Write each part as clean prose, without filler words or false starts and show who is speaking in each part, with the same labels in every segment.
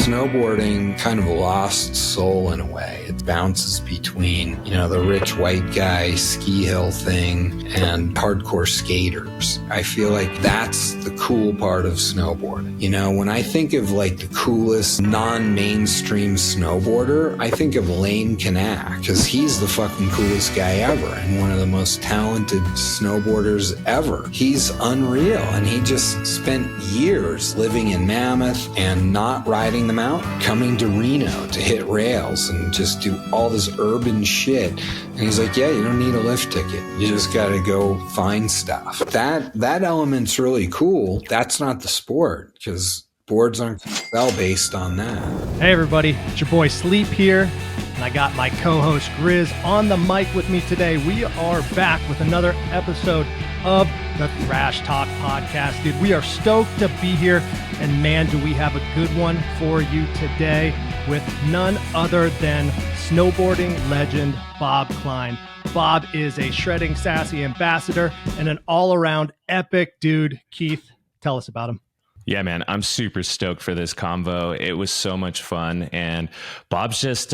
Speaker 1: snowboarding kind of lost soul in a way. It bounces between, the rich white guy ski hill thing and hardcore skaters. I feel like that's the cool part of snowboarding. When I think of like the coolest non-mainstream snowboarder, I think of Lane Kanak, because he's the fucking coolest guy ever and one of the most talented snowboarders ever. He's unreal, and he just spent years living in Mammoth and not riding the mountain, coming to Reno to hit rails and just do all this urban shit. And he's like, yeah, you don't need a lift ticket. You just got to go find stuff. That element's really cool. That's not the sport, because boards aren't going to sell based on that.
Speaker 2: Hey everybody, it's your boy Sleep here, and I got my co-host Grizz on the mic with me today. We are back with another episode of the Thrash Talk podcast. Dude, we are stoked to be here, and man, do we have a good one for you today with none other than snowboarding legend Bob Klein. Bob is a Shredding Sassy ambassador and an all-around epic dude. Keith, tell us about him.
Speaker 3: Yeah, man, I'm super stoked for this convo. It was so much fun. And Bob's just,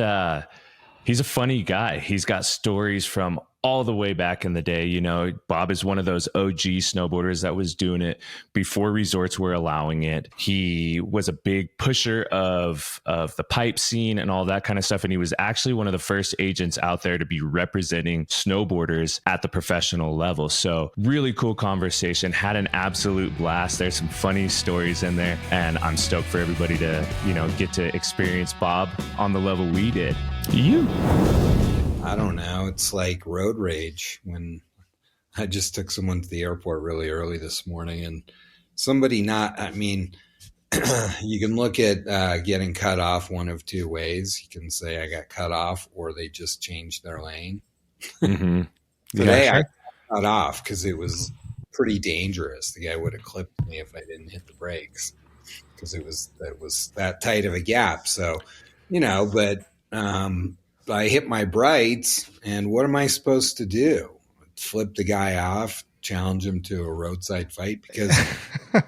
Speaker 3: he's a funny guy. He's got stories from all the way back in the day. Bob is one of those OG snowboarders that was doing it before resorts were allowing it. He was a big pusher of the pipe scene and all that kind of stuff. And he was actually one of the first agents out there to be representing snowboarders at the professional level. So really cool conversation, had an absolute blast. There's some funny stories in there, and I'm stoked for everybody to, get to experience Bob on the level we did.
Speaker 1: I don't know. It's like road rage. When I just took someone to the airport really early this morning, and somebody you can look at getting cut off one of two ways. You can say I got cut off, or they just changed their lane.
Speaker 3: Mm-hmm.
Speaker 1: Today
Speaker 3: Yeah, sure.
Speaker 1: I got cut off because it was pretty dangerous. The guy would have clipped me if I didn't hit the brakes, because it was that tight of a gap. So, but I hit my brights, and what am I supposed to do? Flip the guy off, challenge him to a roadside fight? Because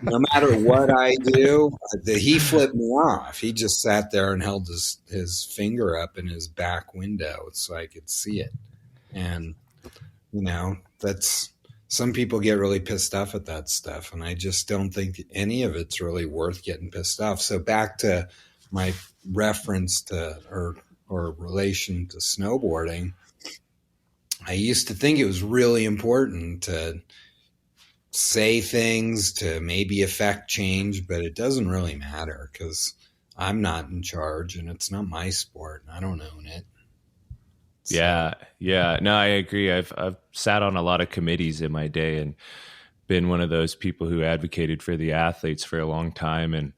Speaker 1: no matter what I do, he flipped me off. He just sat there and held his finger up in his back window so I could see it. And, that's, some people get really pissed off at that stuff, and I just don't think any of it's really worth getting pissed off. So back to my reference to, or relation to snowboarding, I used to think it was really important to say things to maybe affect change, but it doesn't really matter because I'm not in charge and it's not my sport and I don't own it. So.
Speaker 3: Yeah. No, I agree. I've sat on a lot of committees in my day and been one of those people who advocated for the athletes for a long time. And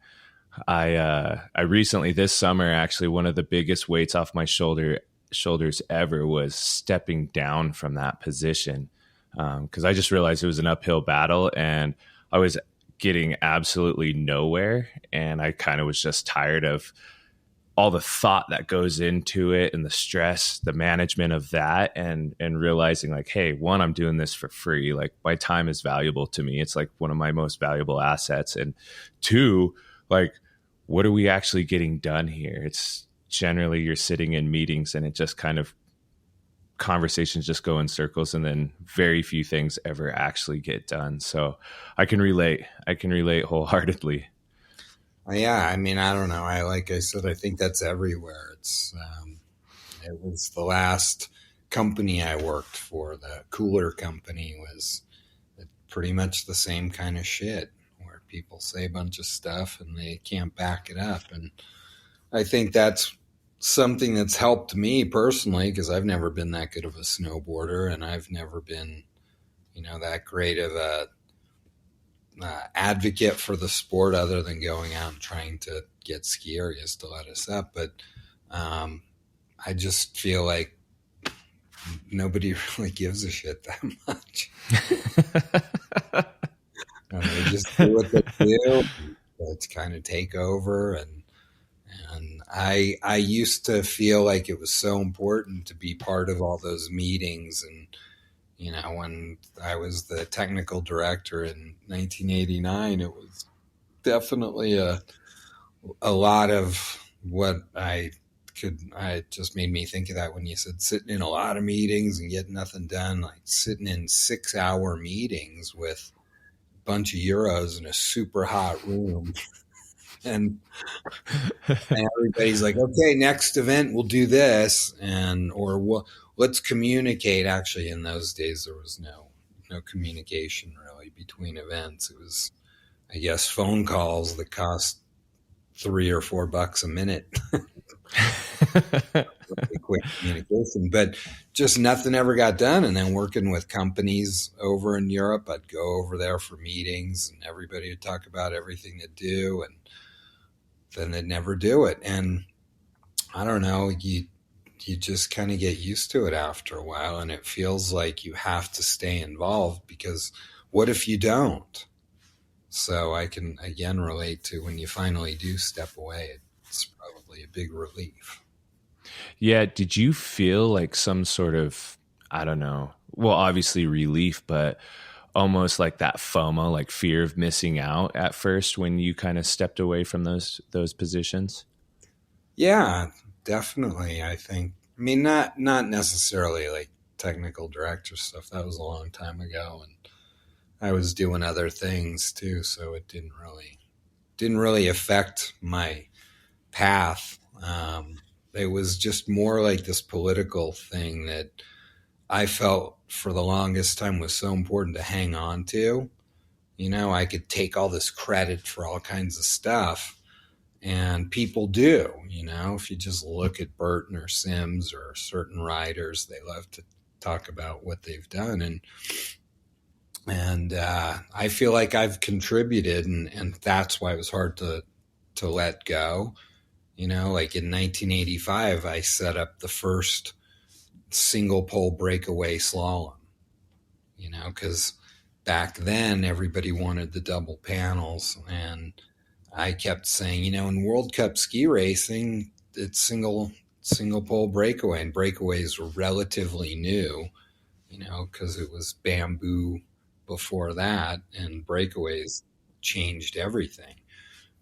Speaker 3: I recently, this summer, actually, one of the biggest weights off my shoulders ever was stepping down from that position, because I just realized it was an uphill battle and I was getting absolutely nowhere. And I kind of was just tired of all the thought that goes into it and the stress, the management of that, and realizing like, hey, one, I'm doing this for free. Like, my time is valuable to me. It's like one of my most valuable assets. And two, like, what are we actually getting done here? It's generally you're sitting in meetings and it just kind of conversations just go in circles and then very few things ever actually get done. So I can relate wholeheartedly.
Speaker 1: Yeah. I don't know. Like I said, I think that's everywhere. It was the last company I worked for, the cooler company, was pretty much the same kind of shit. People say a bunch of stuff and they can't back it up. And I think that's something that's helped me personally, because I've never been that good of a snowboarder and I've never been, that great of a advocate for the sport other than going out and trying to get ski areas to let us up. But I just feel like nobody really gives a shit that much. They just do what they do. Let's kind of take over. And I used to feel like it was so important to be part of all those meetings. And, when I was the technical director in 1989, it was definitely a a lot of what it just made me think of that when you said sitting in a lot of meetings and getting nothing done, like sitting in 6-hour meetings with a bunch of Euros in a super hot room. And everybody's like, okay, next event, we'll do this. Let's communicate. Actually, in those days, there was no communication really between events. It was, I guess, phone calls that cost $3 or $4 a minute. Really quick communication, but just nothing ever got done. And then working with companies over in Europe, I'd go over there for meetings and everybody would talk about everything to do, and then they'd never do it. And I don't know, you just kind of get used to it after a while, and it feels like you have to stay involved, because what if you don't? So I can again relate to when you finally do step away, it's probably a big relief.
Speaker 3: Yeah. Did you feel like some sort of, I don't know, well, obviously relief, but almost like that FOMO, like fear of missing out at first when you kind of stepped away from those positions?
Speaker 1: Yeah, definitely. I mean, not necessarily like technical director stuff. That was a long time ago, and I was doing other things too, so it didn't really affect my path. It was just more like this political thing that I felt for the longest time was so important to hang on to. I could take all this credit for all kinds of stuff, and people do. If you just look at Burton or Sims or certain writers, they love to talk about what they've done, and I feel like I've contributed, and that's why it was hard to let go. Like in 1985, I set up the first single pole breakaway slalom, because back then everybody wanted the double panels. And I kept saying, in World Cup ski racing, it's single pole breakaway, and breakaways were relatively new, because it was bamboo before that, and breakaways changed everything.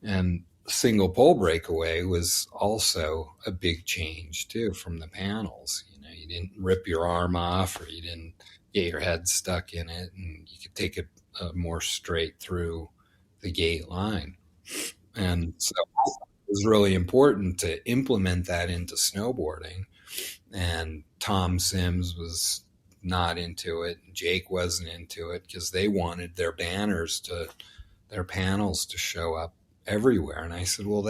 Speaker 1: And single pole breakaway was also a big change too from the panels. You didn't rip your arm off, or you didn't get your head stuck in it, and you could take it more straight through the gate line. And so it was really important to implement that into snowboarding. And Tom Sims was not into it, and Jake wasn't into it, because they wanted their panels to show up everywhere. And I said, well,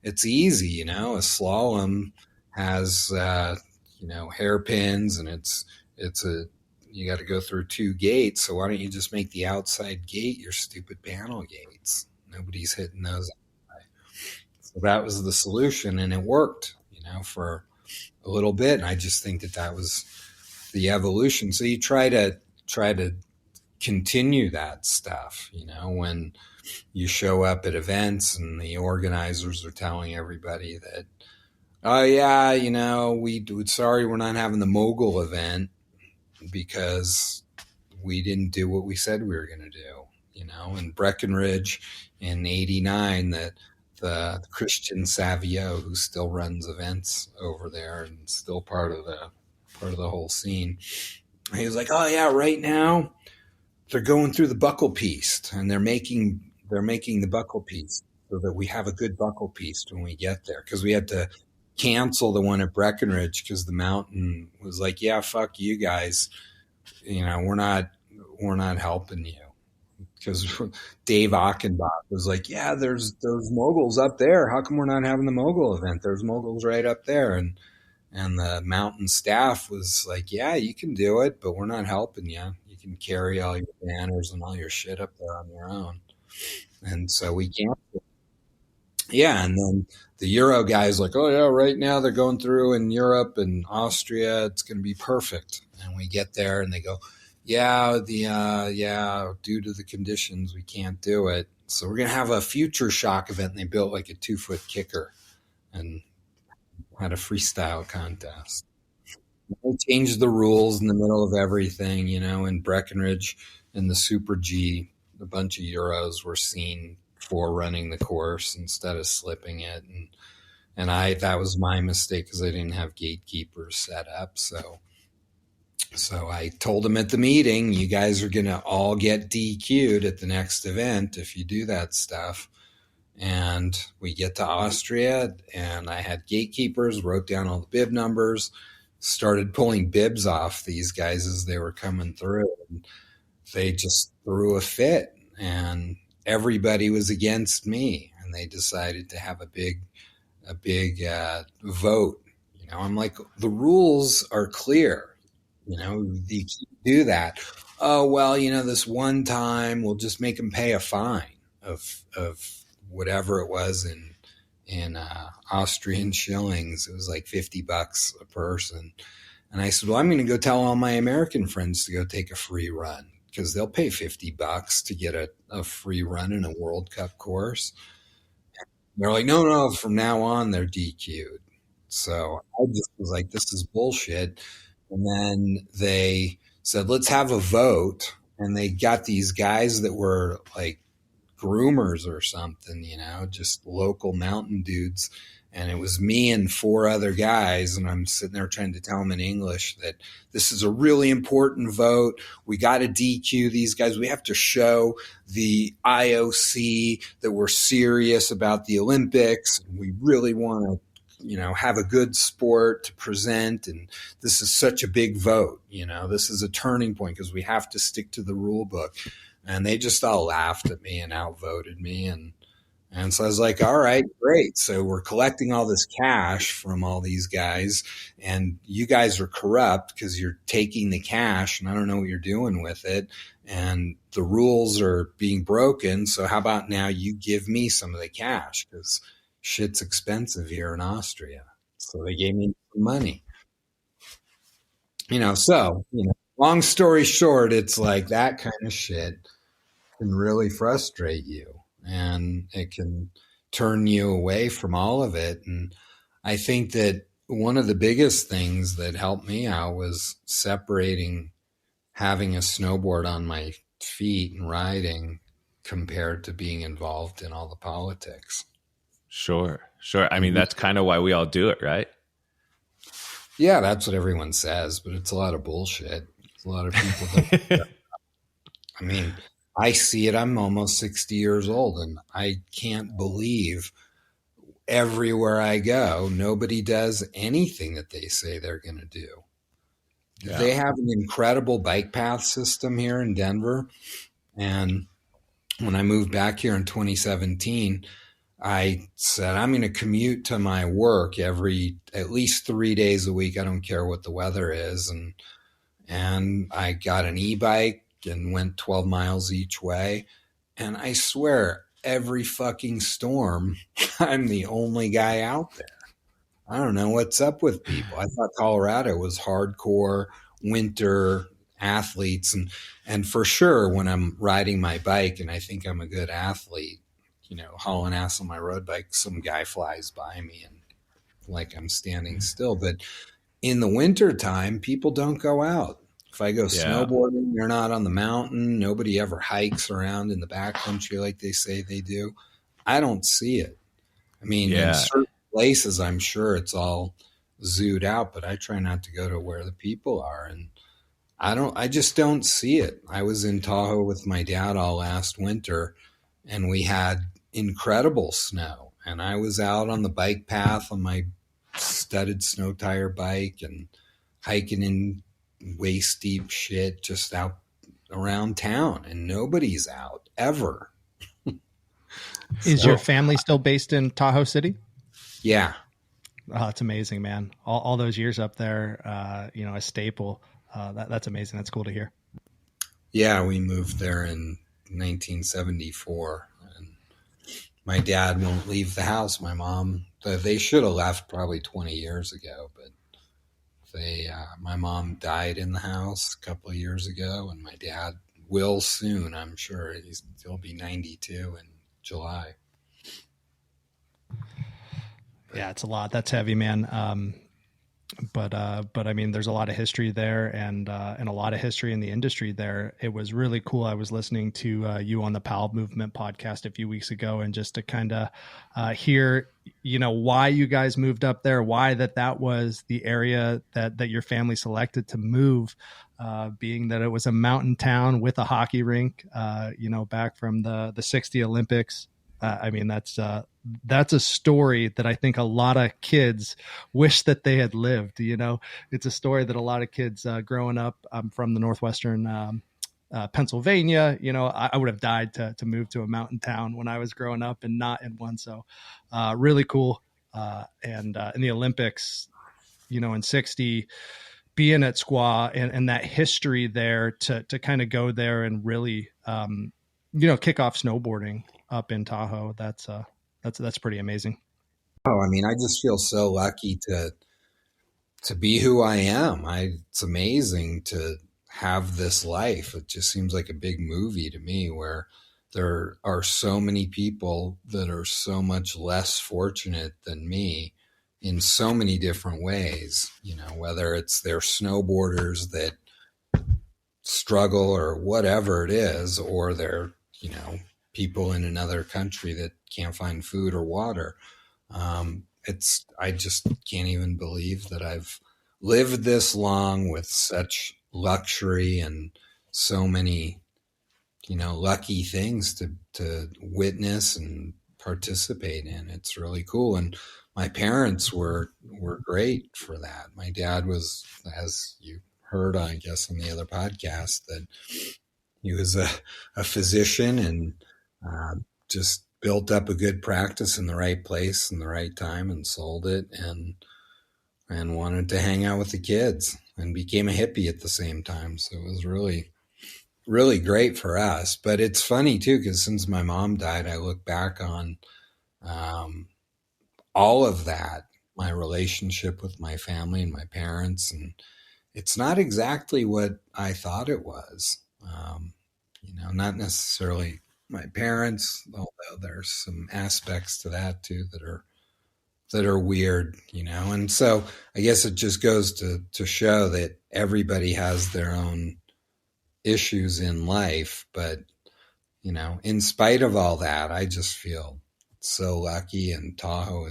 Speaker 1: it's easy, a slalom has hairpins, and you got to go through 2 gates, so why don't you just make the outside gate your stupid panel gates? Nobody's hitting those. So that was the solution, and it worked, for a little bit. And I just think that was the evolution. So you try to continue that stuff, when you show up at events and the organizers are telling everybody that, oh yeah, sorry, we're not having the mogul event because we didn't do what we said we were going to do. In Breckenridge in '89, that the Christian Savio, who still runs events over there and still part of the whole scene, he was like, oh yeah, right now they're going through the buckle piece, and they're making the buckle piece so that we have a good buckle piece when we get there, because we had to cancel the one at Breckenridge because the mountain was like, yeah, fuck you guys, we're not helping you. Because Dave Achenbach was like, yeah, there's moguls up there. How come we're not having the mogul event? There's moguls right up there. And the mountain staff was like, yeah, you can do it, but we're not helping you. You can carry all your banners and all your shit up there on your own. And so we can't. Yeah, and then the Euro guy's like, oh yeah, right now they're going through in Europe and Austria. It's going to be perfect. And we get there and they go, yeah, due to the conditions, we can't do it. So we're going to have a future shock event. And they built like a 2-foot kicker and had a freestyle contest. They changed the rules in the middle of everything, in Breckenridge in the Super G, a bunch of Euros were seen before running the course instead of slipping it. And that was my mistake because I didn't have gatekeepers set up. So I told them at the meeting, you guys are going to all get DQ'd at the next event if you do that stuff. And we get to Austria, and I had gatekeepers, wrote down all the bib numbers, started pulling bibs off these guys as they were coming through. And they just threw a fit, and everybody was against me. And they decided to have a big vote. I'm like, the rules are clear. You can't do that. Oh, well, this one time we'll just make them pay a fine of whatever it was in Austrian shillings. It was like $50 a person. And I said, well, I'm going to go tell all my American friends to go take a free run because they'll pay $50 to get a free run in a World Cup course. And they're like, no, from now on they're DQ'd. So I just was like, this is bullshit. And then they said, let's have a vote. And they got these guys that were like groomers or something, just local mountain dudes. And it was me and 4 other guys. And I'm sitting there trying to tell them in English that this is a really important vote. We got to DQ these guys. We have to show the IOC that we're serious about the Olympics. We really want to have a good sport to present. And this is such a big vote. This is a turning point because we have to stick to the rule book. And they just all laughed at me and outvoted me. And so I was like, all right, great. So we're collecting all this cash from all these guys, and you guys are corrupt because you're taking the cash and I don't know what you're doing with it. And the rules are being broken. So how about now you give me some of the cash because shit's expensive here in Austria. So they gave me some money. Long story short, it's like that kind of shit can really frustrate you and it can turn you away from all of it. And I think that one of the biggest things that helped me out was separating having a snowboard on my feet and riding compared to being involved in all the politics.
Speaker 3: Sure. I mean, that's kind of why we all do it, right?
Speaker 1: Yeah, that's what everyone says, but it's a lot of bullshit. A lot of people I mean, I see it. I'm almost 60 years old, and I can't believe everywhere I go, nobody does anything that they say they're going to do. Yeah. They have an incredible bike path system here in Denver. And when I moved back here in 2017, I said, I'm going to commute to my work at least 3 days a week. I don't care what the weather is. And I got an e-bike and went 12 miles each way. And I swear, every fucking storm, I'm the only guy out there. I don't know what's up with people. I thought Colorado was hardcore winter athletes. And for sure, when I'm riding my bike and I think I'm a good athlete, hauling ass on my road bike, some guy flies by me and like I'm standing still. But in the winter time, people don't go out. If I go snowboarding, they're not on the mountain. Nobody ever hikes around in the backcountry like they say they do. I don't see it. I mean, in certain places, I'm sure it's all zooed out, but I try not to go to where the people are. And I just don't see it. I was in Tahoe with my dad all last winter, and we had incredible snow. And I was out on the bike path on my studded snow tire bike and hiking in waist deep shit just out around town, and nobody's out ever.
Speaker 2: Is your family still based in Tahoe City?
Speaker 1: Yeah.
Speaker 2: Oh, it's amazing, man. All those years up there, a staple. That's amazing. That's cool to hear.
Speaker 1: Yeah, we moved there in 1974, and my dad won't leave the house. My mom, they should have left probably 20 years ago, but my mom died in the house a couple of years ago, and my dad will soon, I'm sure. He'll be 92 in July.
Speaker 2: Yeah, it's a lot. That's heavy, man. but I mean, there's a lot of history there, and a lot of history in the industry there. It was really cool. I was listening to you on the Pal Movement podcast a few weeks ago, and just to kind of hear, why you guys moved up there, why that was the area that your family selected to move, being that it was a mountain town with a hockey rink, back from the 60 Olympics. I mean, that's a story that I think a lot of kids wish that they had lived. It's a story that a lot of kids growing up. I'm from the Northwestern Pennsylvania. I would have died to move to a mountain town when I was growing up and not in one. So really cool. And in the Olympics, in 60, being at Squaw and that history there to kind of go there and really, kick off snowboarding up in Tahoe. That's pretty amazing.
Speaker 1: Oh, I mean, I just feel so lucky to be who I am. It's amazing to have this life. It just seems like a big movie to me, where there are so many people that are so much less fortunate than me in so many different ways, whether it's they're snowboarders that struggle or whatever it is, or they're, people in another country that can't find food or water. I just can't even believe that I've lived this long with such luxury and so many, lucky things to witness and participate in. It's really cool. And my parents were great for that. My dad was, as you heard, I guess, on the other podcast, that he was a physician and just built up a good practice in the right place in the right time and sold it and wanted to hang out with the kids and became a hippie at the same time. So it was really, really great for us. But it's funny too, because since my mom died, I look back on all of that, my relationship with my family and my parents, and it's not exactly what I thought it was. Not necessarily my parents, although there's some aspects to that too that are weird, and so I guess it just goes to show that everybody has their own issues in life. But in spite of all that, I just feel so lucky. And Tahoe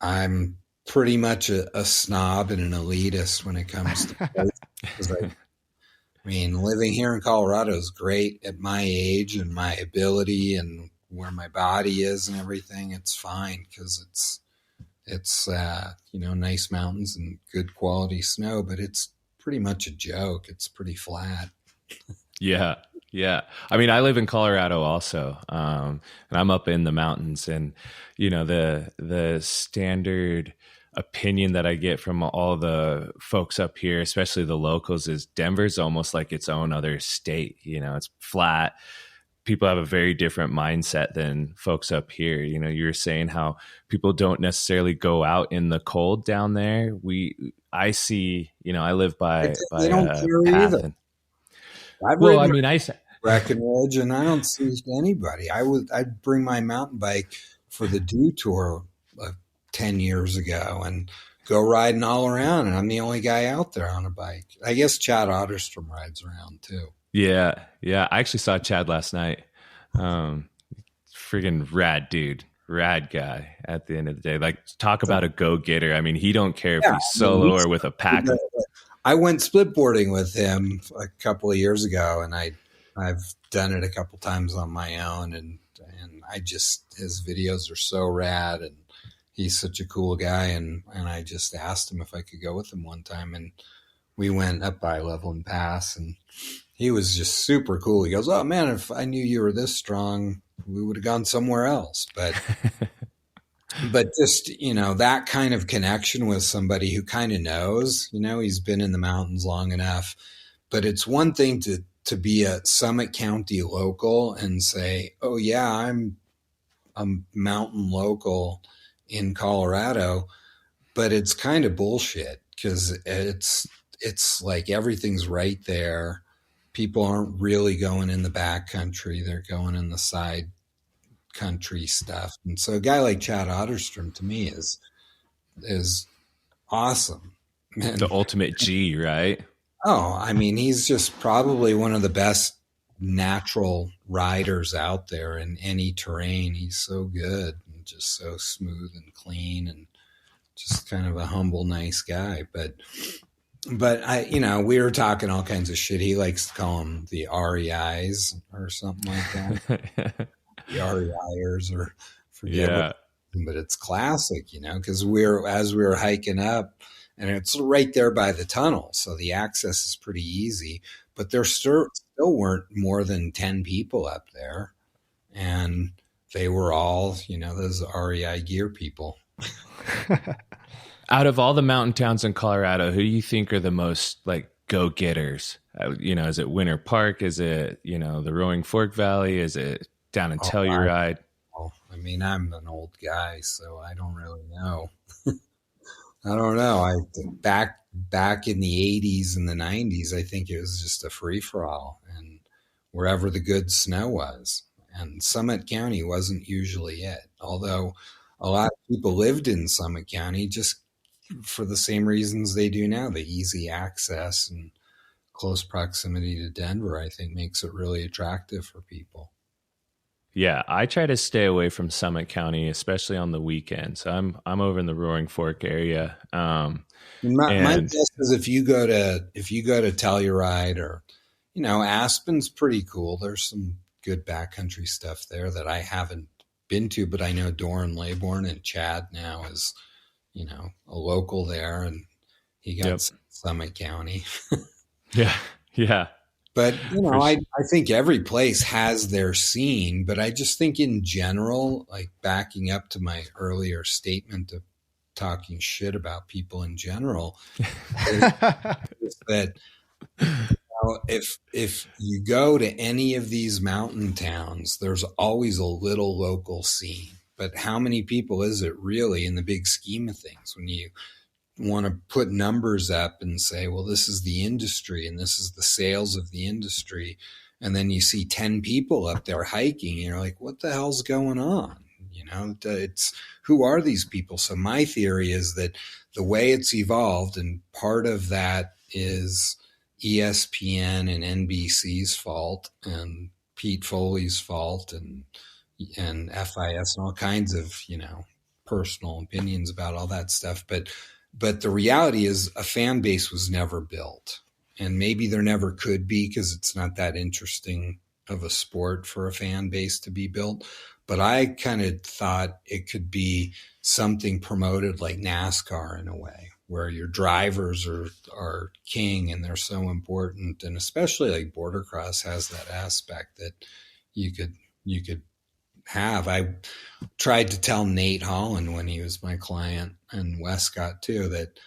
Speaker 1: I'm pretty much a snob and an elitist when it comes to places. I mean, living here in Colorado is great at my age and my ability and where my body is and everything. It's fine because it's nice mountains and good quality snow, but it's pretty much a joke. It's pretty flat.
Speaker 3: Yeah. I mean, I live in Colorado also, and I'm up in the mountains, and the standard opinion that I get from all the folks up here, especially the locals, is Denver's almost like its own other state. It's flat. People have a very different mindset than folks up here. You're saying how people don't necessarily go out in the cold down there. I see, I live by
Speaker 1: they don't care either. Breckenridge, and I don't see anybody. I'd bring my mountain bike for the Dew Tour 10 years ago and go riding all around, and I'm the only guy out there on a bike. I guess Chad Otterstrom rides around too.
Speaker 3: Yeah. I actually saw Chad last night. Friggin' rad dude, rad guy at the end of the day. Like, talk about a go-getter. I mean, he don't care if he's solo or with a pack.
Speaker 1: I went splitboarding with him a couple of years ago, and I've done it a couple times on my own, and his videos are so rad, and he's such a cool guy. And I just asked him if I could go with him one time, and we went up by Levelland Pass, and he was just super cool. He goes, "Oh man, if I knew you were this strong, we would have gone somewhere else." But just, that kind of connection with somebody who kind of knows, he's been in the mountains long enough. But it's one thing to be a Summit County local and say, "Oh yeah, I'm a mountain local in Colorado," but it's kind of bullshit, because it's like everything's right there. People aren't really going in the back country. They're going in the side country stuff. And so a guy like Chad Otterstrom to me is awesome. And,
Speaker 3: The ultimate G, right?
Speaker 1: oh, I mean, he's just probably one of the best natural riders out there in any terrain. He's so good and just so smooth and clean and just kind of a humble, nice guy. But we were talking all kinds of shit. He likes to call them the REIs or something like that. The REIers or forget what, but it's classic, because as we were hiking up, and it's right there by the tunnel, so the access is pretty easy. But there still weren't more than 10 people up there, and they were all, those REI gear people.
Speaker 3: Out of all the mountain towns in Colorado, who do you think are the most like go-getters? Is it Winter Park? Is it, the Roaring Fork Valley? Is it down in Telluride?
Speaker 1: I mean, I'm an old guy, so I don't really know. I don't know. Back in the 80s and the 90s, I think it was just a free-for-all, and wherever the good snow was. And Summit County wasn't usually it, although a lot of people lived in Summit County just for the same reasons they do now. The easy access and close proximity to Denver, I think, makes it really attractive for people.
Speaker 3: Yeah, I try to stay away from Summit County, especially on the weekends. I'm over in the Roaring Fork area.
Speaker 1: My guess is if you go to Telluride or, Aspen's pretty cool. There's some good backcountry stuff there that I haven't been to, but I know Doran Laybourne and Chad now is, a local there, and he got Summit County.
Speaker 3: Yeah.
Speaker 1: But, I think every place has their scene, but I just think in general, like backing up to my earlier statement of talking shit about people in general, is that if you go to any of these mountain towns, there's always a little local scene. But how many people is it really in the big scheme of things when you want to put numbers up and say, well, this is the industry and this is the sales of the industry. And then you see 10 people up there hiking and you're like, what the hell's going on? It's who are these people? So my theory is that the way it's evolved, and part of that is ESPN and NBC's fault and Pete Foley's fault and FIS and all kinds of, personal opinions about all that stuff. But the reality is a fan base was never built, and maybe there never could be because it's not that interesting of a sport for a fan base to be built. But I kind of thought it could be something promoted like NASCAR in a way, where your drivers are king and they're so important. And especially like Border Cross has that aspect that you could have. I tried to tell Nate Holland when he was my client, and Westcott too, that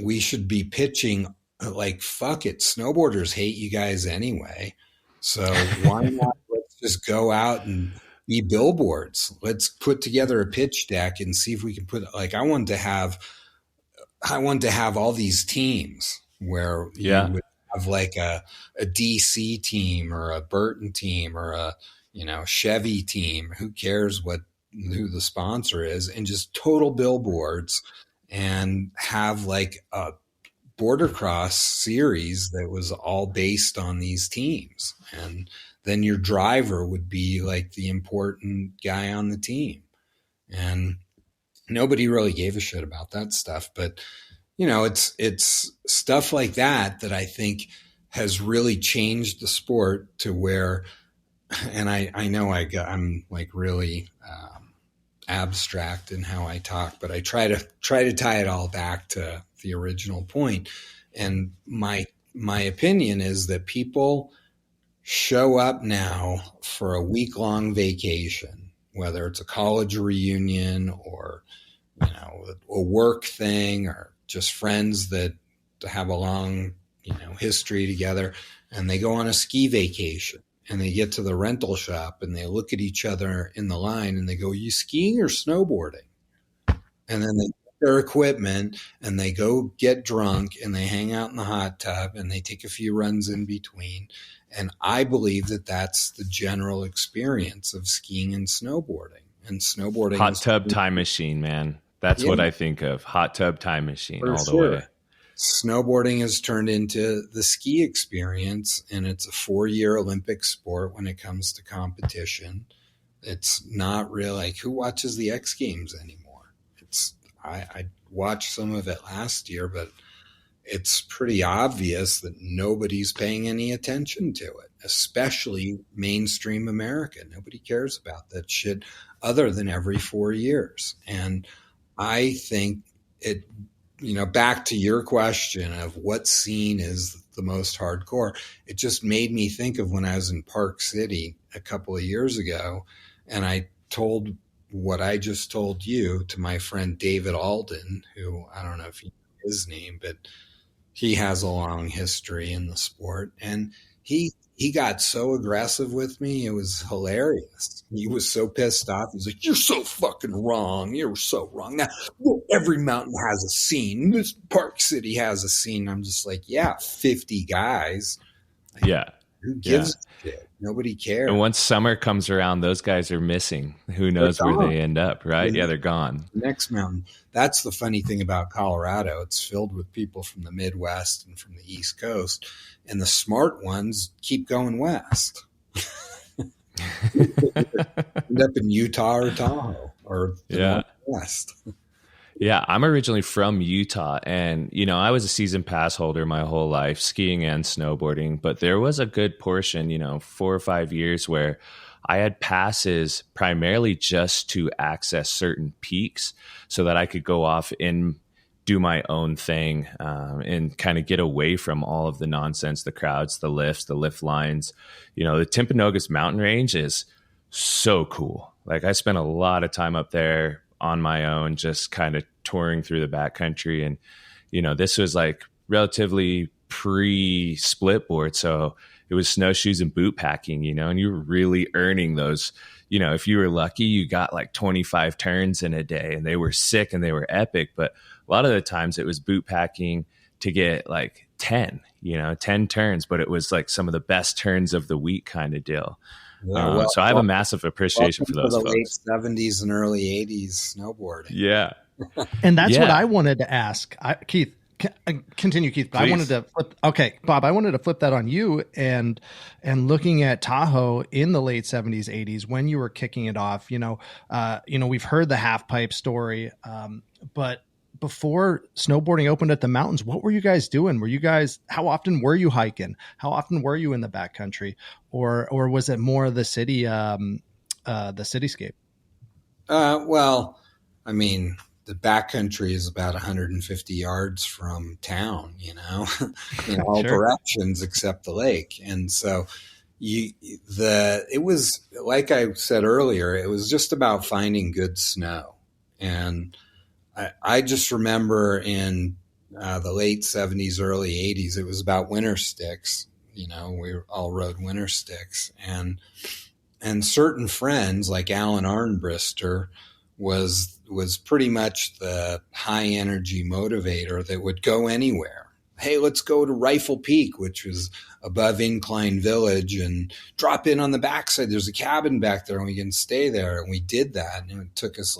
Speaker 1: we should be pitching like, fuck it, snowboarders hate you guys anyway. So why not let's just go out and be billboards. Let's put together a pitch deck and see if we can put, like, I want to have all these teams where you would have like a DC team or a Burton team or a, Chevy team. Who cares who the sponsor is, and just total billboards, and have like a Border Cross series that was all based on these teams. And then your driver would be like the important guy on the team. And nobody really gave a shit about that stuff. But, it's stuff like that I think has really changed the sport to where, and I know I'm like really abstract in how I talk, but I try to tie it all back to the original point. And my opinion is that people show up now for a week-long vacation, whether it's a college reunion or, a work thing, or just friends that have a long, history together, and they go on a ski vacation. And they get to the rental shop and they look at each other in the line and they go, you skiing or snowboarding? And then they get their equipment and they go get drunk and they hang out in the hot tub and they take a few runs in between. And I believe that that's the general experience of skiing and snowboarding. And snowboarding,
Speaker 3: hot tub time machine, man. That's
Speaker 1: Yeah,
Speaker 3: what I think of. Hot tub time machine
Speaker 1: for
Speaker 3: all the
Speaker 1: sure.
Speaker 3: way.
Speaker 1: Snowboarding has turned into the ski experience, and it's a 4-year Olympic sport when it comes to competition. It's not really like, who watches the X Games anymore? I watched some of it last year, but it's pretty obvious that nobody's paying any attention to it, especially mainstream America. Nobody cares about that shit other than every 4 years. And I think it, back to your question of what scene is the most hardcore, it just made me think of when I was in Park City a couple of years ago, and I told what I just told you to my friend David Alden, who I don't know if you know his name, but he has a long history in the sport, and he got so aggressive with me. It was hilarious. He was so pissed off. He's like, "You're so fucking wrong. You're so wrong. Now, every mountain has a scene. This Park City has a scene." I'm just like, yeah, 50 guys. Like,
Speaker 3: Yeah.
Speaker 1: who gives a shit? Nobody cares.
Speaker 3: And once summer comes around, those guys are missing. Who knows where they end up, right? Yeah, they're gone.
Speaker 1: Next mountain. That's the funny thing about Colorado. It's filled with people from the Midwest and from the East Coast, and the smart ones keep going west. End up in Utah or Tahoe or the Northwest.
Speaker 3: Yeah, I'm originally from Utah, and I was a season pass holder my whole life, skiing and snowboarding, but there was a good portion, 4 or 5 years where I had passes primarily just to access certain peaks so that I could go off and do my own thing, and kind of get away from all of the nonsense, the crowds, the lifts, the lift lines. The Timpanogos mountain range is so cool. Like, I spent a lot of time up there on my own, just kind of touring through the backcountry. And, this was like relatively pre-split board. So it was snowshoes and boot packing, and you were really earning those. If you were lucky, you got like 25 turns in a day, and they were sick and they were epic. But a lot of the times it was boot packing to get like 10 turns, but it was like some of the best turns of the week kind of deal. Yeah, so I have a massive appreciation for those folks.
Speaker 1: Late 70s and early 80s snowboarding.
Speaker 3: Yeah.
Speaker 2: And that's what I wanted to ask. Keith, continue, Keith. Please. I wanted to flip. Okay, Bob, I wanted to flip that on you and looking at Tahoe in the late 70s, 80s, when you were kicking it off, we've heard the half pipe story, but before snowboarding opened at the mountains, what were you guys doing? How often were you hiking? How often were you in the backcountry, or was it more the city, the cityscape?
Speaker 1: Well, I mean, the backcountry is about 150 yards from town, in all directions except the lake. And so it was, like I said earlier, it was just about finding good snow. And I just remember in the late 70s, early 80s, it was about winter sticks. We all rode winter sticks, and certain friends like Alan Arnbrister was pretty much the high energy motivator that would go anywhere. Hey, let's go to Rifle Peak, which was above Incline Village, and drop in on the backside. There's a cabin back there and we can stay there. And we did that. And it took us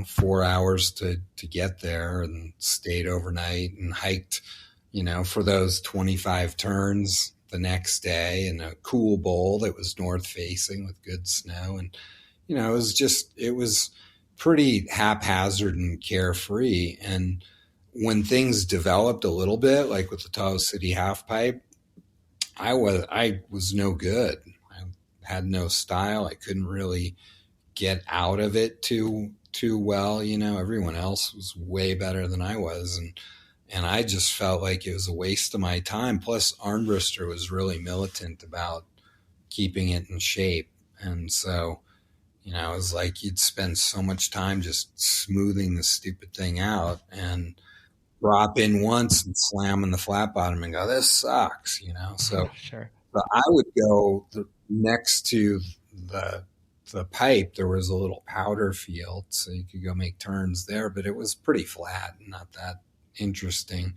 Speaker 1: 4 hours to get there, and stayed overnight and hiked, for those 25 turns the next day in a cool bowl that was north facing with good snow. And, it was pretty haphazard and carefree. And when things developed a little bit, like with the Tahoe City half pipe, I was no good. I had no style. I couldn't really get out of it too well. Everyone else was way better than I was. And I just felt like it was a waste of my time. Plus Arnbrister was really militant about keeping it in shape. And so, it was like you'd spend so much time just smoothing the stupid thing out and drop in once and slam on the flat bottom and go, this sucks, So,
Speaker 2: sure.
Speaker 1: But I would go next to the pipe. There was a little powder field, so you could go make turns there, but it was pretty flat, not that interesting.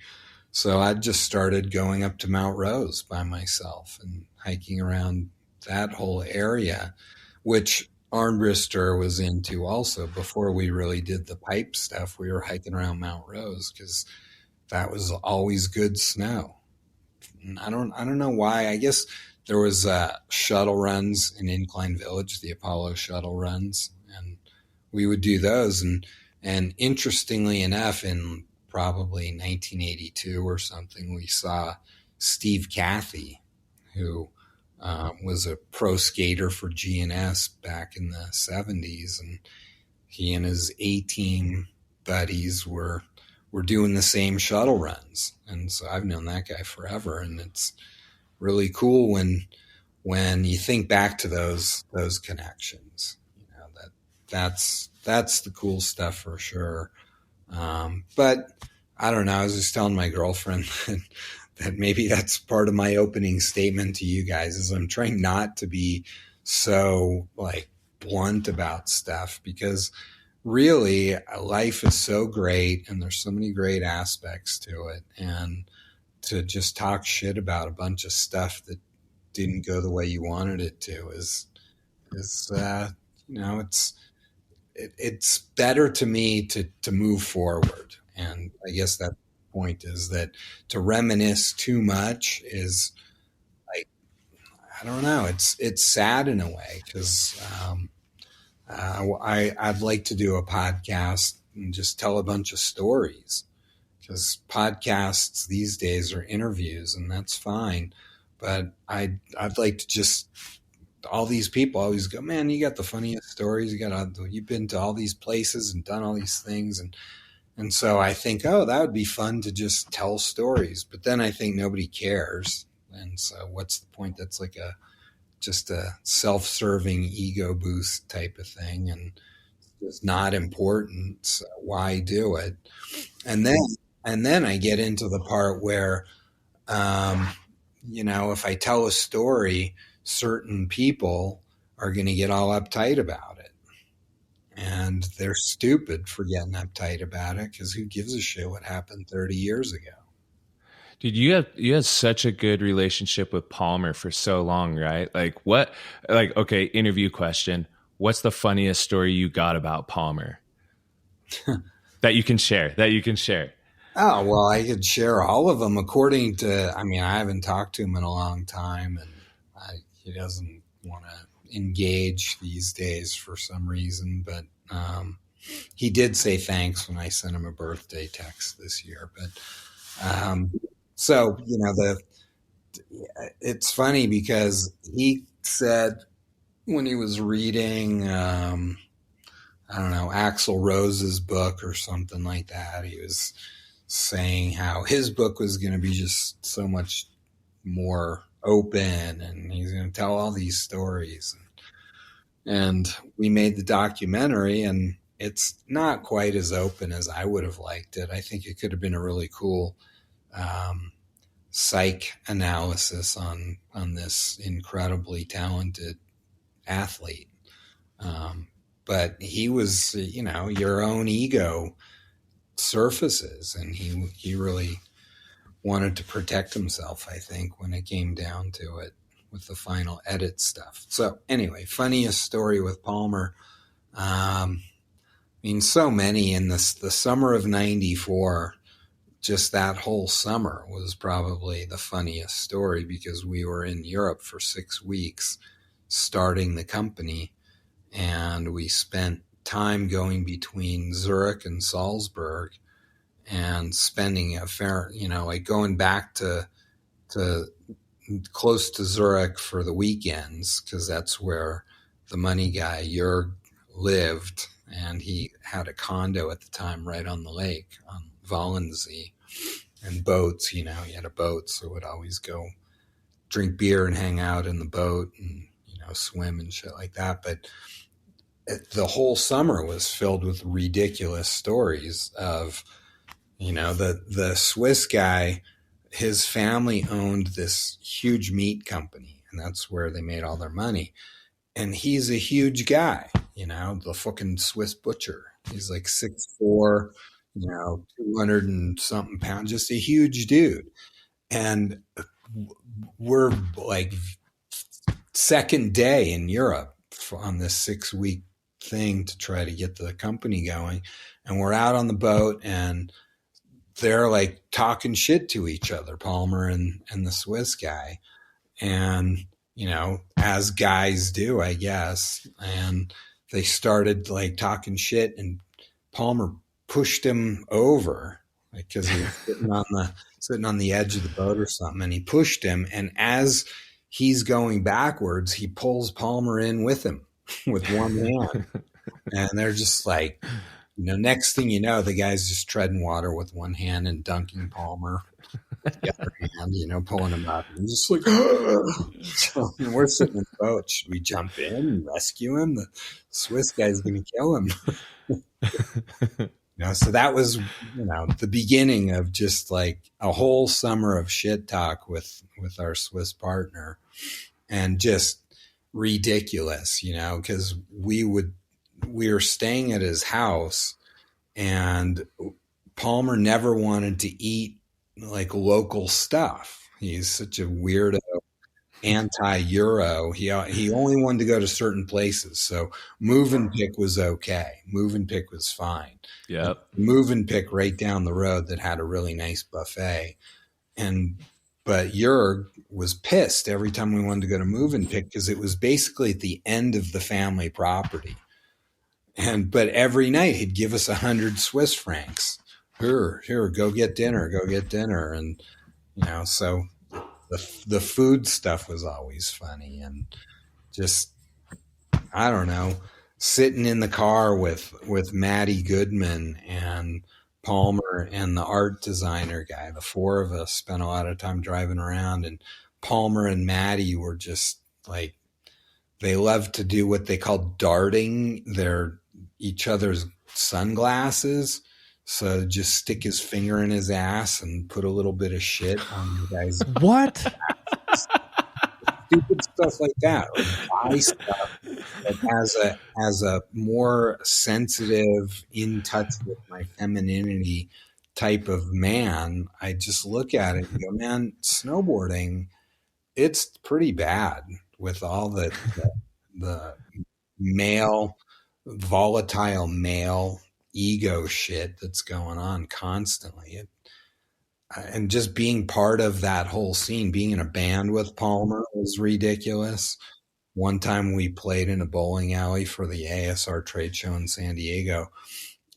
Speaker 1: So I just started going up to Mount Rose by myself and hiking around that whole area, which Armbruster was into also. Before we really did the pipe stuff, we were hiking around Mount Rose because that was always good snow. And I don't know why. I guess there was shuttle runs in Incline Village, the Apollo shuttle runs, and we would do those. And interestingly enough, in probably 1982 or something, we saw Steve Cathy, who was a pro skater for GNS back in the 70s, and he and his A-team buddies were doing the same shuttle runs. And so I've known that guy forever, and it's really cool when you think back to those connections. That's the cool stuff for sure. But I don't know. I was just telling my girlfriend that maybe that's part of my opening statement to you guys is I'm trying not to be so like blunt about stuff, because really life is so great and there's so many great aspects to it. And to just talk shit about a bunch of stuff that didn't go the way you wanted it to is it's better to me to move forward. And I guess that point is that to reminisce too much is like, I don't know, it's sad in a way, because I'd like to do a podcast and just tell a bunch of stories, because podcasts these days are interviews, and that's fine. But I'd like to just, all these people always go, man, you got the funniest stories. You've been to all these places and done all these things. And so I think, oh, that would be fun to just tell stories. But then I think nobody cares. And so what's the point? That's like just a self-serving ego boost type of thing. And it's not important. So why do it? And then I get into the part where, if I tell a story, certain people are going to get all uptight about it. And they're stupid for getting uptight about it, because who gives a shit what happened 30 years ago?
Speaker 3: Dude, you had such a good relationship with Palmer for so long, right? Okay, interview question. What's the funniest story you got about Palmer that you can share? Oh,
Speaker 1: well, I could share all of them according to, I haven't talked to him in a long time, and he doesn't want to engage these days for some reason, but he did say thanks when I sent him a birthday text this year. But so, it's funny because he said when he was reading, Axl Rose's book or something like that, he was saying how his book was going to be just so much more open, and he's going to tell all these stories. And we made the documentary, and it's not quite as open as I would have liked it. I think it could have been a really cool psych analysis on this incredibly talented athlete. But he was, your own ego surfaces, and he really wanted to protect himself, I think, when it came down to it with the final edit stuff. So anyway, funniest story with Palmer. So many in the summer of 94, just that whole summer was probably the funniest story, because we were in Europe for 6 weeks starting the company, and we spent time going between Zurich and Salzburg and spending a fair, going back to close to Zurich for the weekends, because that's where the money guy Jörg lived, and he had a condo at the time right on the lake on Wallensee, and boats, he had a boat, so would always go drink beer and hang out in the boat and, swim and shit like that. But the whole summer was filled with ridiculous stories of, the Swiss guy, his family owned this huge meat company, and that's where they made all their money. And he's a huge guy, the fucking Swiss butcher. He's like 6'4", 200 and something pounds, just a huge dude. And we're like second day in Europe, on this 6-week thing to try to get the company going. And we're out on the boat and they're like talking shit to each other, Palmer and the Swiss guy. And, you know, as guys do, I guess. And they started like talking shit and Palmer pushed him over, like, cause he was sitting on the edge of the boat or something. And he pushed him. And as he's going backwards, he pulls Palmer in with him with one hand. And they're just like, you know, next thing you know, the guy's just treading water with one hand and dunking Palmer with the other hand, you know, pulling him up. And he's just like, so, and we're sitting in the boat. Should we jump in and rescue him? The Swiss guy's going to kill him. You know, so that was, you know, the beginning of just like a whole summer of shit talk with our Swiss partner, and just ridiculous, you know, because we were staying at his house and Palmer never wanted to eat like local stuff. He's such a weirdo, anti-Euro. He only wanted to go to certain places. So Move and Pick was okay. Move and Pick was fine.
Speaker 3: Yep.
Speaker 1: Move and Pick right down the road that had a really nice buffet. But Jurg was pissed every time we wanted to go to Move and Pick because it was basically at the end of the family property. But every night he'd give us 100 Swiss francs. Here, go get dinner. And, you know, so the food stuff was always funny. And just, I don't know, sitting in the car with Maddie Goodman and Palmer and the art designer guy, the four of us spent a lot of time driving around, and Palmer and Maddie were just like, they loved to do what they call darting each other's sunglasses. So just stick his finger in his ass and put a little bit of shit on the guy's
Speaker 2: what?
Speaker 1: Stupid stuff like that, or buy stuff that as a more sensitive, in touch with my femininity type of man, I just look at it and go, man, snowboarding, it's pretty bad with all the male, volatile male ego shit that's going on constantly. And just being part of that whole scene, being in a band with Palmer was ridiculous. One time we played in a bowling alley for the ASR trade show in San Diego,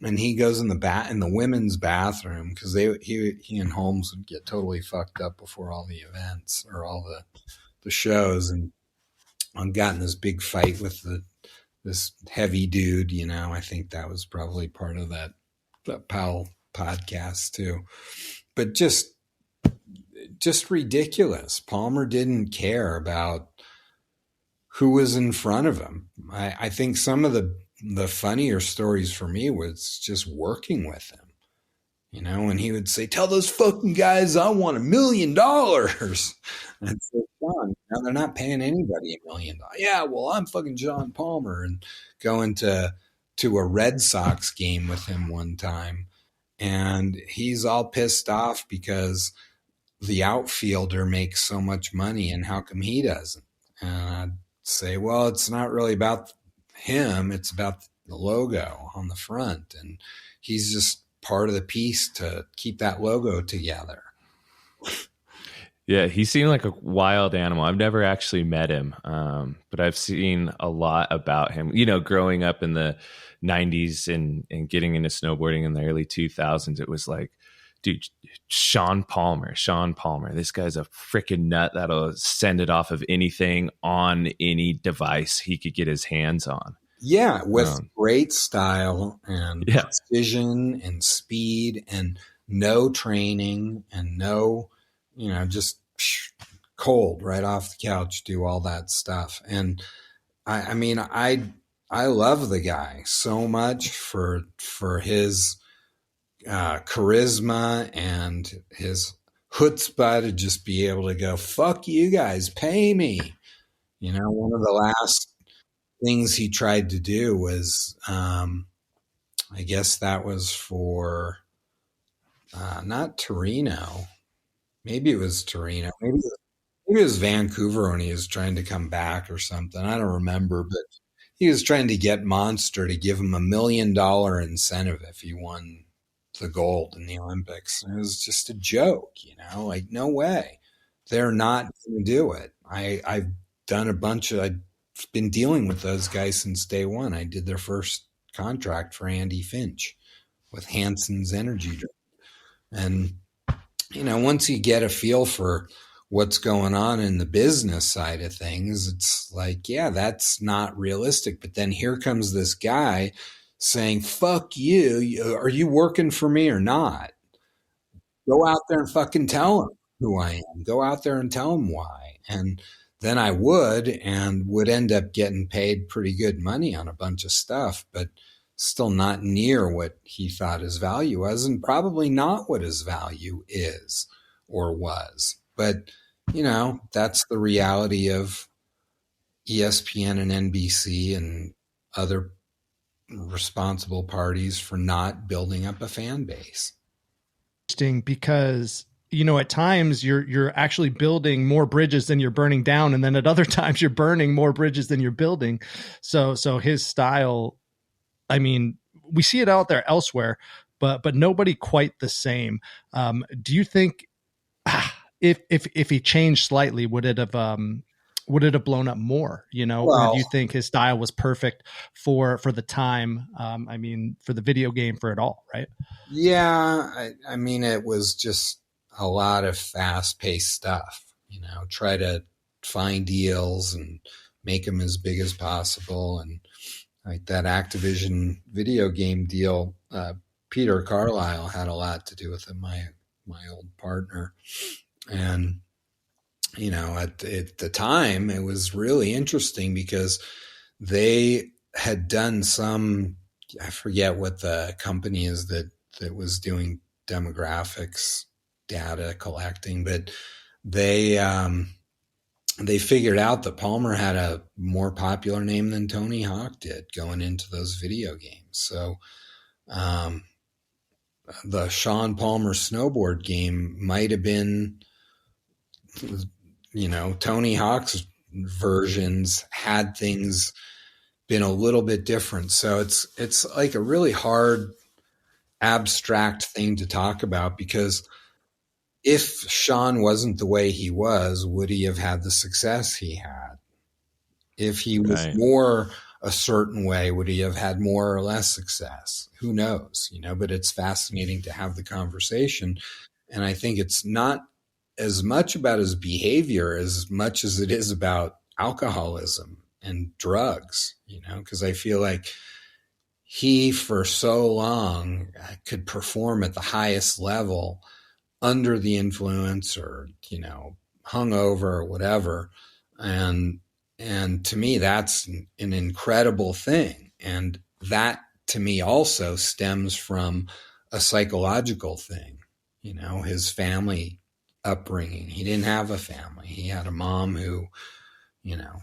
Speaker 1: and he goes in the women's bathroom because he and Holmes would get totally fucked up before all the events or all the shows, and I got in this big fight with this heavy dude. You know, I think that was probably part of that Powell podcast too. But just ridiculous. Palmer didn't care about who was in front of him. I think some of the funnier stories for me was just working with him. You know, when he would say, tell those fucking guys I want $1 million. I'd say, Shaun, now they're not paying anybody $1 million. Yeah, well, I'm fucking John Palmer. And going to a Red Sox game with him one time. And he's all pissed off because the outfielder makes so much money and how come he doesn't? And I'd say, well, it's not really about him. It's about the logo on the front. And he's just part of the piece to keep that logo together.
Speaker 3: Yeah, he seemed like a wild animal. I've never actually met him, but I've seen a lot about him. You know, growing up in the 90s and getting into snowboarding in the early 2000s, it was like, dude, Shaun Palmer. This guy's a freaking nut that'll send it off of anything on any device he could get his hands on.
Speaker 1: Yeah, with great style and precision and speed and no training and no, you know, just cold right off the couch, do all that stuff. And I mean, I love the guy so much for his charisma and his chutzpah to just be able to go, fuck you guys, pay me. You know, one of the last things he tried to do was, I guess that was for not Torino. Maybe it was Torino. Maybe it was Vancouver when he was trying to come back or something. I don't remember, but he was trying to get Monster to give him $1 million incentive if he won the gold in the Olympics. And it was just a joke, like no way. They're not going to do it. I've done I've been dealing with those guys since day one. I did their first contract for Andy Finch with Hanson's Energy Drink. And, once you get a feel for what's going on in the business side of things, it's like, yeah, that's not realistic. But then here comes this guy saying, fuck you. Are you working for me or not? Go out there and fucking tell him who I am. Go out there and tell him why. And then I would end up getting paid pretty good money on a bunch of stuff, but still not near what he thought his value was, and probably not what his value is or was. But, that's the reality of ESPN and NBC and other responsible parties for not building up a fan base.
Speaker 2: Interesting, because at times you're actually building more bridges than you're burning down, and then at other times you're burning more bridges than you're building. So his style, I mean, we see it out there elsewhere, but nobody quite the same. Do you think if he changed slightly, would it have blown up more? Or do you think his style was perfect for the time? I mean, for the video game, for it all, right?
Speaker 1: Yeah, I mean, it was just a lot of fast-paced stuff. Try to find deals and make them as big as possible, and like that Activision video game deal, Peter Carlisle had a lot to do with it, my old partner. And, at the time, it was really interesting because they had done I forget what the company is that was doing demographics data collecting, but they figured out that Palmer had a more popular name than Tony Hawk did going into those video games. So the Shaun Palmer snowboard game might have been, Tony Hawk's versions had things been a little bit different. So it's like a really hard, abstract thing to talk about, because if Shaun wasn't the way he was, would he have had the success he had? If he was more a certain way, would he have had more or less success? Who knows, but it's fascinating to have the conversation. And I think it's not as much about his behavior as much as it is about alcoholism and drugs, because I feel like he, for so long, could perform at the highest level under the influence or, hungover or whatever. And to me, that's an incredible thing. And that, to me, also stems from a psychological thing, his family upbringing. He didn't have a family. He had a mom who,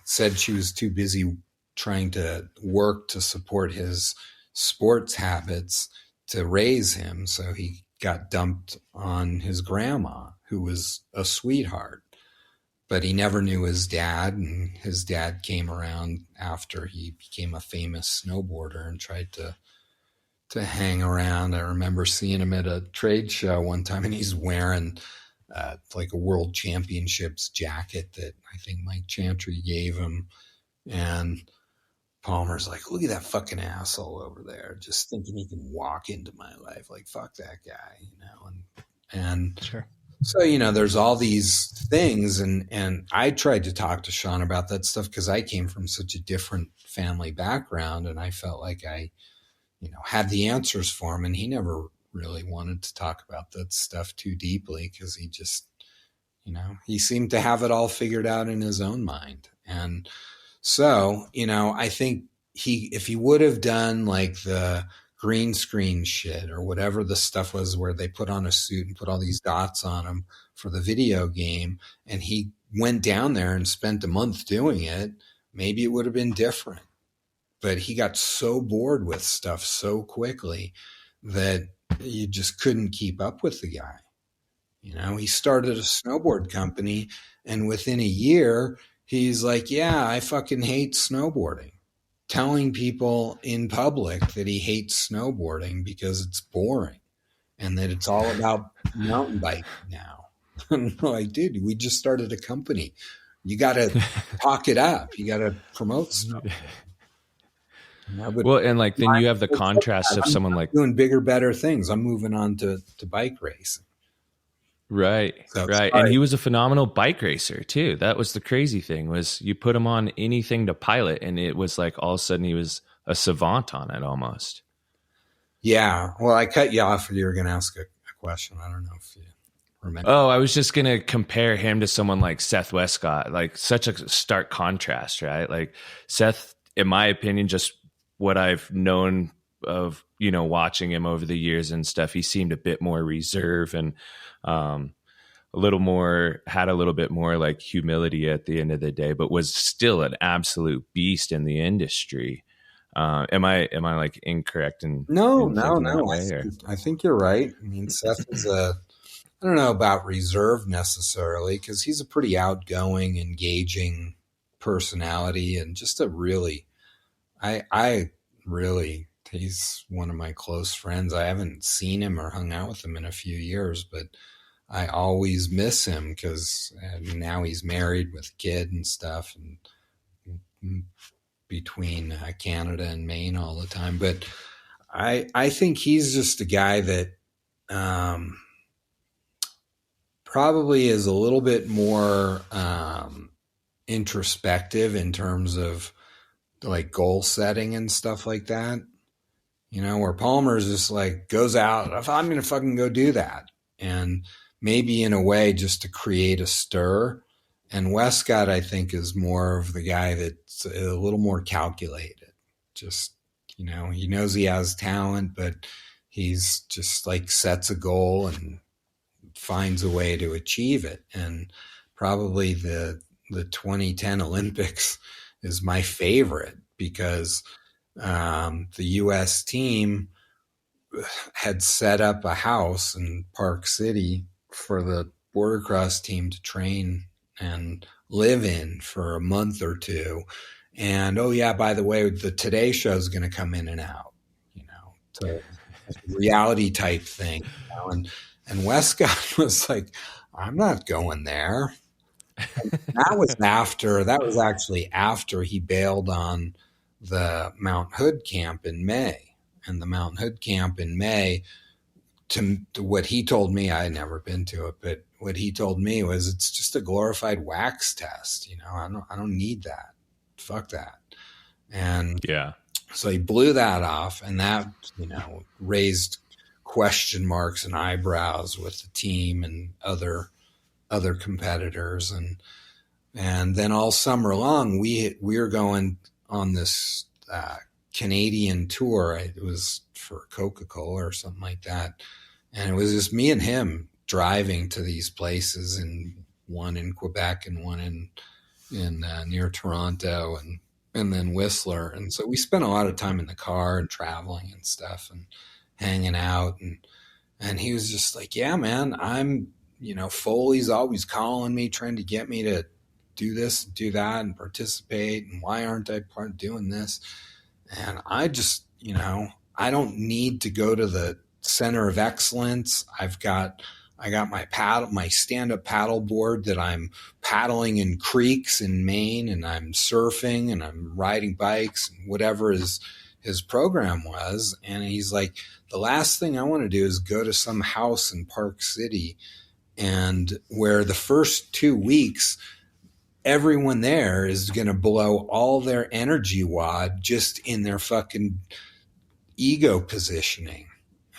Speaker 1: said she was too busy trying to work to support his sports habits to raise him. So he got dumped on his grandma, who was a sweetheart. But he never knew his dad, and his dad came around after he became a famous snowboarder and tried to hang around. I remember seeing him at a trade show one time, and he's wearing like a World Championships jacket that I think Mike Chantry gave him. And Palmer's like, look at that fucking asshole over there, just thinking he can walk into my life. Like, fuck that guy, and
Speaker 2: sure.
Speaker 1: So, there's all these things, and I tried to talk to Shaun about that stuff because I came from such a different family background, and I felt like I, had the answers for him, and he never really wanted to talk about that stuff too deeply because he just, he seemed to have it all figured out in his own mind. And so, I think if he would have done like the green screen shit or whatever the stuff was where they put on a suit and put all these dots on him for the video game, and he went down there and spent a month doing it, maybe it would have been different. But he got so bored with stuff so quickly that you just couldn't keep up with the guy. He started a snowboard company, and within a year he's like, yeah, I fucking hate snowboarding. telling people in public that he hates snowboarding because it's boring and that it's all about mountain biking now. I'm like, dude, we just started a company. You got to talk it up. You got to promote snowboarding.
Speaker 3: Well, and like then you have the contrast of someone like
Speaker 1: doing bigger, better things. I'm moving on to bike racing.
Speaker 3: Right.
Speaker 1: So,
Speaker 3: right.
Speaker 1: sorry.
Speaker 3: And he was a phenomenal bike racer too. That was the crazy thing, was you put him on anything to pilot and it was like all of a sudden he was a savant on it almost.
Speaker 1: Yeah. Well, I cut you off. You were going to ask a question. I don't know if you remember.
Speaker 3: Oh, I was just going to compare him to someone like Seth Westcott, like such a stark contrast, right? Like Seth, in my opinion, just what I've known of, you know, watching him over the years and stuff, he seemed a bit more reserved and had a little bit more like humility at the end of the day, but was still an absolute beast in the industry. Am I like incorrect in
Speaker 1: No.
Speaker 3: that way,
Speaker 1: I think you're right. I mean, Seth is I don't know about reserved necessarily, because he's a pretty outgoing, engaging personality and just a really, he's one of my close friends. I haven't seen him or hung out with him in a few years, but I always miss him because now he's married with a kid and stuff, and between Canada and Maine all the time. But I think he's just a guy that probably is a little bit more introspective in terms of like goal setting and stuff like that. You know, where Palmer's just like goes out, I'm going to fucking go do that. And maybe in a way just to create a stir. And Westcott, I think, is more of the guy that's a little more calculated. Just, you know, he knows he has talent, but he's just like sets a goal and finds a way to achieve it. And probably the 2010 Olympics is my favorite because the U.S. team had set up a house in Park City for the border cross team to train and live in for a month or two. And, oh yeah, by the way, the Today Show is going to come in and out, you know, so it's a reality type thing. You know? And Westcott was like, I'm not going there. And that was actually after he bailed on the Mount Hood camp in May. And the Mount Hood camp in May, to what he told me, I had never been to it, but what he told me was it's just a glorified wax test. You know, I don't need that. Fuck that. And
Speaker 3: yeah,
Speaker 1: so he blew that off, and that, you know, raised question marks and eyebrows with the team and other competitors. And then all summer long, we were going on this Canadian tour. It was for Coca-Cola or something like that. And it was just me and him driving to these places, and one in Quebec and one in near Toronto and then Whistler. And so we spent a lot of time in the car and traveling and stuff and hanging out. And he was just like, yeah, man, I'm, you know, Foley's always calling me, trying to get me to do this, do that, and participate. And why aren't I part of doing this? And I just, you know, I don't need to go to the center of excellence. I got my stand-up paddle board that I'm paddling in creeks in Maine, and I'm surfing and I'm riding bikes and whatever his program was. And he's like, the last thing I want to do is go to some house in Park City and where the first 2 weeks, everyone there is going to blow all their energy wad just in their fucking ego positioning.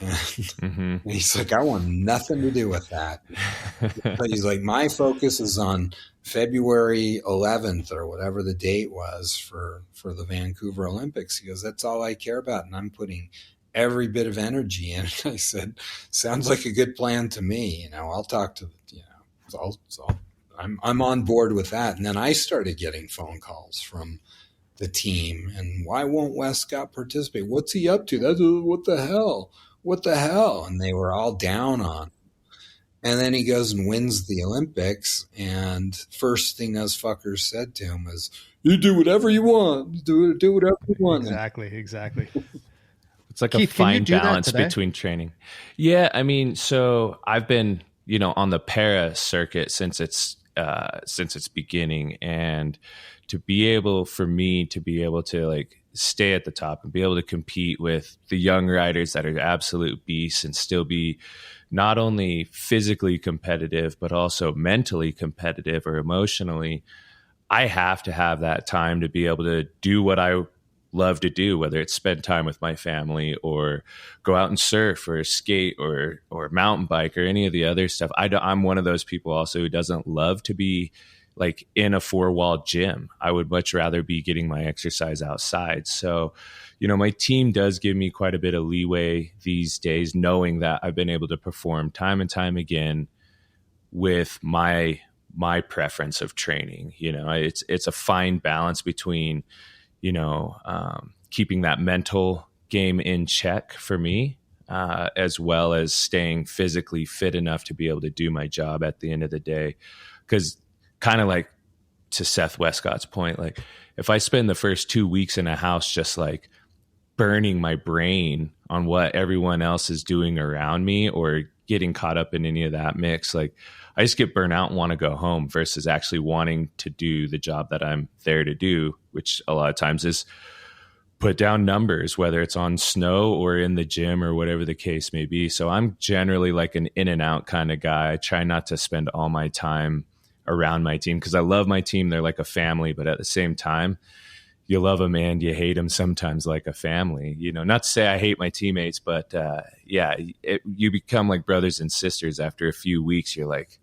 Speaker 1: And he's like, I want nothing to do with that. But he's like, my focus is on February 11th or whatever the date was for the Vancouver Olympics. He goes, that's all I care about. And I'm putting every bit of energy in it. I said, sounds like a good plan to me. You know, I'll talk to, you know, I'm on board with that. And then I started getting phone calls from the team, and why won't Westcott participate? What's he up to? That's what the hell? And they were all down on him. And then he goes and wins the Olympics. And first thing those fuckers said to him was, "You do whatever you want. Do whatever you want."
Speaker 2: Exactly.
Speaker 3: It's like
Speaker 2: Keith,
Speaker 3: a fine
Speaker 2: can you do that
Speaker 3: balance
Speaker 2: today?
Speaker 3: between training. Yeah, I mean, so I've been, on the para circuit since its beginning, and for me to be able to like stay at the top and be able to compete with the young riders that are absolute beasts and still be not only physically competitive but also mentally competitive or emotionally, I have to have that time to be able to do what I love to do, whether it's spend time with my family or go out and surf or skate or mountain bike or any of the other stuff. I'm one of those people also who doesn't love to be like in a 4-wall gym. I would much rather be getting my exercise outside. So, my team does give me quite a bit of leeway these days, knowing that I've been able to perform time and time again with my preference of training. It's a fine balance between keeping that mental game in check for me, as well as staying physically fit enough to be able to do my job at the end of the day. Because kind of like to Seth Westcott's point, like if I spend the first 2 weeks in a house just like burning my brain on what everyone else is doing around me or getting caught up in any of that mix, like I just get burnt out and want to go home versus actually wanting to do the job that I'm there to do, which a lot of times is put down numbers, whether it's on snow or in the gym or whatever the case may be. So I'm generally like an in and out kind of guy. I try not to spend all my time around my team because I love my team. They're like a family, but at the same time, you love them and you hate them sometimes like a family. Not to say I hate my teammates, but you become like brothers and sisters after a few weeks. You're like,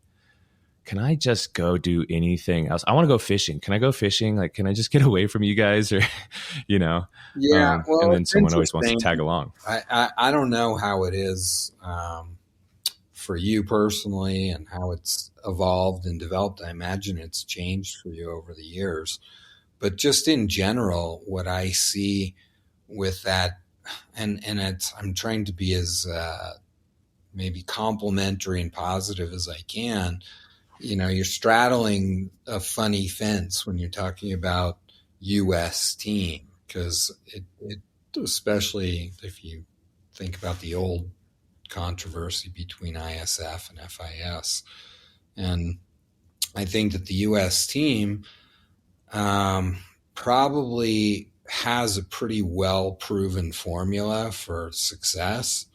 Speaker 3: can I just go do anything else? I want to go fishing. Can I go fishing? Like, can I just get away from you guys? Or,
Speaker 1: Yeah. Well,
Speaker 3: and then someone always wants to tag along.
Speaker 1: I don't know how it is for you personally and how it's evolved and developed. I imagine it's changed for you over the years. But just in general, what I see with that, and I'm trying to be as maybe complimentary and positive as I can. You're straddling a funny fence when you're talking about U.S. team, because it especially if you think about the old controversy between ISF and FIS, and I think that the U.S. team probably has a pretty well-proven formula for success,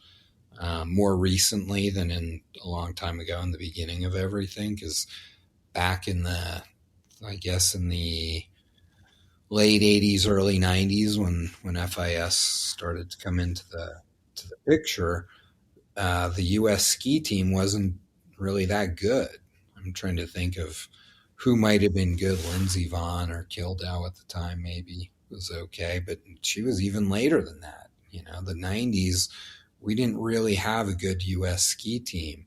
Speaker 1: more recently than in a long time ago in the beginning of everything, because back in the late 80s, early 90s, when FIS started to come into the picture, the U.S. ski team wasn't really that good. I'm trying to think of who might have been good. Lindsey Vonn or Kildow at the time maybe was okay, but she was even later than that. The 90s, we didn't really have a good U.S. ski team.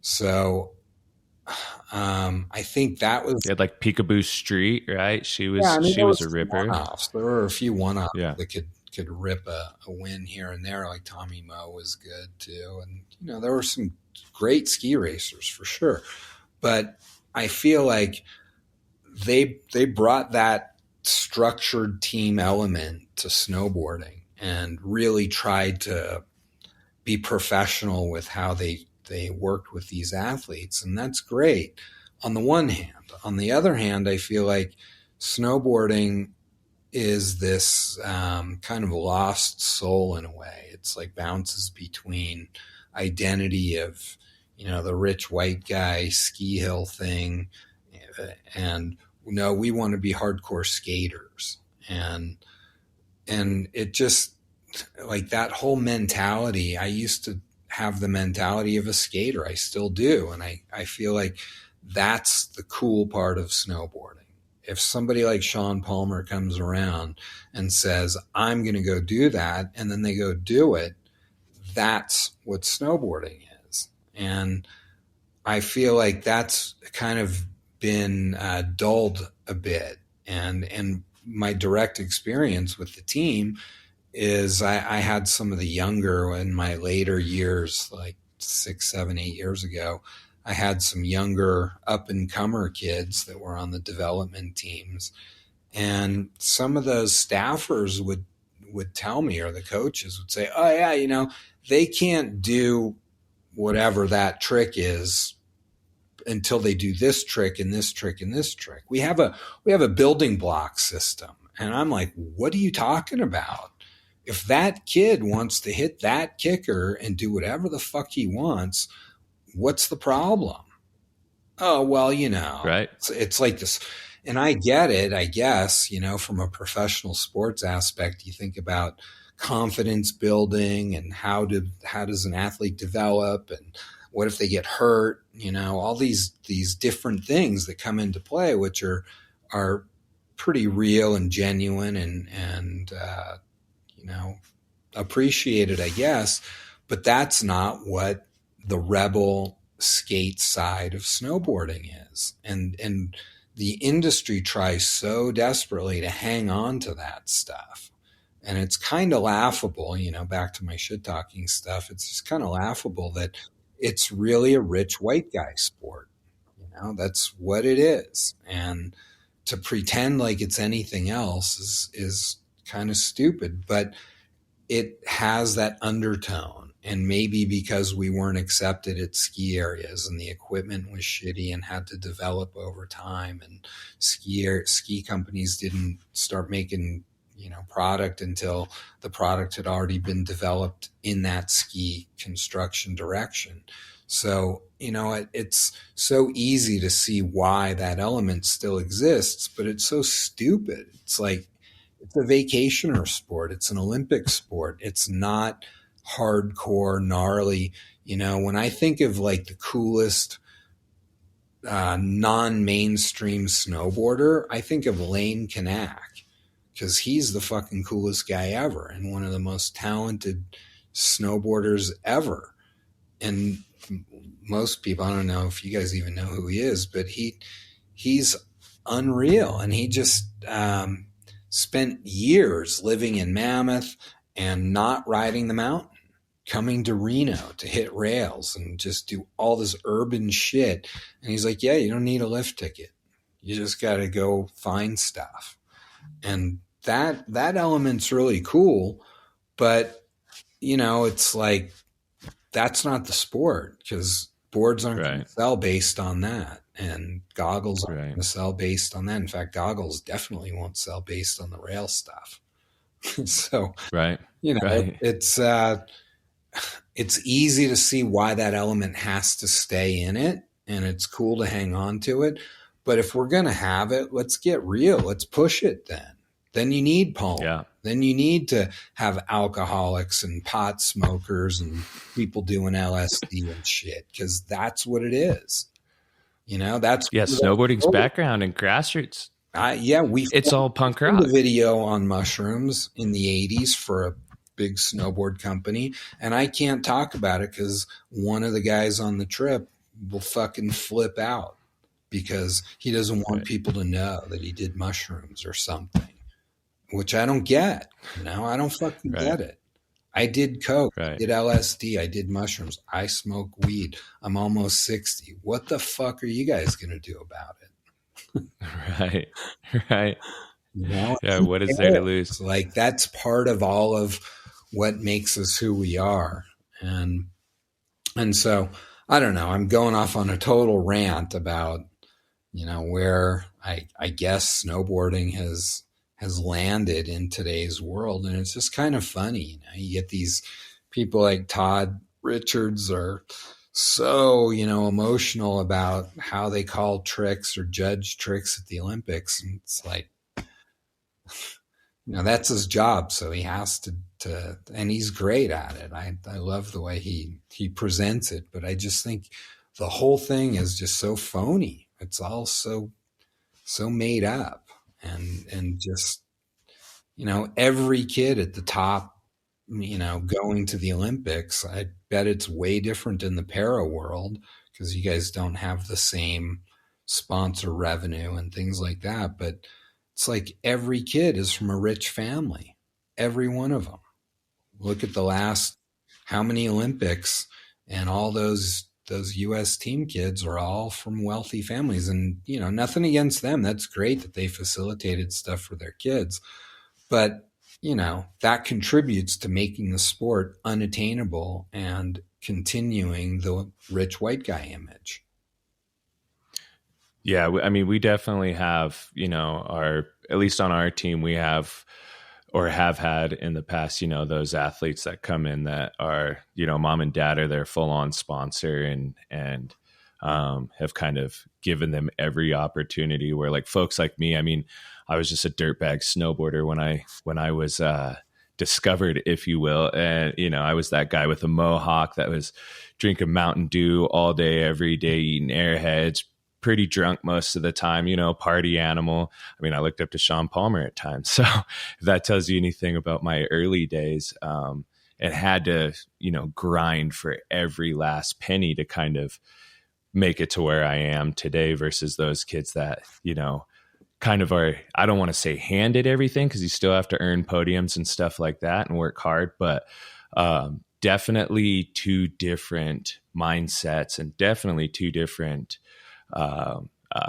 Speaker 1: So I think that was...
Speaker 3: They had like Peekaboo Street, right? She was a ripper.
Speaker 1: One-offs. There were a few one-offs
Speaker 3: that
Speaker 1: could rip a win here and there. Like Tommy Moe was good too. And, there were some great ski racers for sure. But I feel like they brought that structured team element to snowboarding and really tried to be professional with how they worked with these athletes. And that's great on the one hand. On the other hand, I feel like snowboarding is this kind of lost soul in a way. It's like bounces between identity of, the rich white guy ski hill thing, and no, we want to be hardcore skaters. And it just, like, that whole mentality, I used to have the mentality of a skater. I still do. And I feel like that's the cool part of snowboarding. If somebody like Shaun Palmer comes around and says, I'm going to go do that, and then they go do it, that's what snowboarding is. And I feel like that's kind of been dulled a bit. And my direct experience with the team is I had some of the younger in my later years, like 6, 7, 8 years ago, I had some younger up and comer kids that were on the development teams, and some of those staffers would tell me, or the coaches would say, oh yeah, they can't do whatever that trick is until they do this trick and this trick and this trick. We have a building block system. And I'm like, what are you talking about? If that kid wants to hit that kicker and do whatever the fuck he wants, what's the problem? Oh, well,
Speaker 3: Right.
Speaker 1: It's like this. And I get it, I guess, from a professional sports aspect. You think about confidence building and how does an athlete develop, and what if they get hurt, all these different things that come into play, which are pretty real and genuine and appreciated, I guess. But that's not what the rebel skate side of snowboarding is. And the industry tries so desperately to hang on to that stuff. And it's kind of laughable, back to my shit talking stuff. It's just kind of laughable that it's really a rich white guy sport. That's what it is. And to pretend like it's anything else is kind of stupid, but it has that undertone. And maybe because we weren't accepted at ski areas and the equipment was shitty and had to develop over time, and ski companies didn't start making product until the product had already been developed in that ski construction direction. So, it's so easy to see why that element still exists, but it's so stupid. It's like, it's a vacationer sport. It's an Olympic sport. It's not hardcore, gnarly. When I think of like the coolest non-mainstream snowboarder, I think of Lane Kanak, because he's the fucking coolest guy ever and one of the most talented snowboarders ever. And most people, I don't know if you guys even know who he is, but he's unreal. And he just spent years living in Mammoth and not riding the mountain, coming to Reno to hit rails and just do all this urban shit. And he's like, yeah, you don't need a lift ticket. You just got to go find stuff. And that element's really cool, but it's like, that's not the sport, because boards aren't going to sell based on that, and goggles aren't going to sell based on that. In fact, goggles definitely won't sell based on the rail stuff. So, it's easy to see why that element has to stay in it, and it's cool to hang on to it. But if we're going to have it, let's get real. Let's push it then. Then you need pole. Yeah. Then you need to have alcoholics and pot smokers and people doing LSD and shit, because that's what it is. That's
Speaker 3: snowboarding's background and grassroots. It's all punk rock.
Speaker 1: The video on mushrooms in the 80s for a big snowboard company, and I can't talk about it because one of the guys on the trip will fucking flip out because he doesn't want people to know that he did mushrooms or something. Which I don't get, I don't fucking get it. I did coke, I did LSD, I did mushrooms, I smoke weed. I'm almost 60. What the fuck are you guys going to do about
Speaker 3: it? Right. Yeah, what is there to lose?
Speaker 1: Like, that's part of all of what makes us who we are. And so, I don't know, I'm going off on a total rant about, where I guess snowboarding has landed in today's world. And it's just kind of funny. You get these people like Todd Richards are so, emotional about how they call tricks or judge tricks at the Olympics. And it's like, that's his job. So he has to, and he's great at it. I love the way he presents it, but I just think the whole thing is just so phony. It's all so made up. And just, every kid at the top, going to the Olympics, I bet it's way different in the para world because you guys don't have the same sponsor revenue and things like that. But it's like every kid is from a rich family, every one of them. Look at the last, how many Olympics and all those those U.S. team kids are all from wealthy families, and nothing against them. That's great that they facilitated stuff for their kids, but that contributes to making the sport unattainable and continuing the rich white guy image.
Speaker 3: Yeah, I mean, we definitely have, at least on our team, we have or have had in the past, those athletes that come in that are, mom and dad are their full on sponsor and have kind of given them every opportunity, where like folks like me, I mean, I was just a dirtbag snowboarder when I was discovered, if you will. And, I was that guy with a mohawk that was drinking Mountain Dew all day, every day, eating Airheads, pretty drunk most of the time, party animal. I mean, I looked up to Shaun Palmer at times. So if that tells you anything about my early days, and had to, grind for every last penny to kind of make it to where I am today, versus those kids that, kind of are, I don't want to say handed everything, because you still have to earn podiums and stuff like that and work hard, but definitely two different mindsets and definitely two different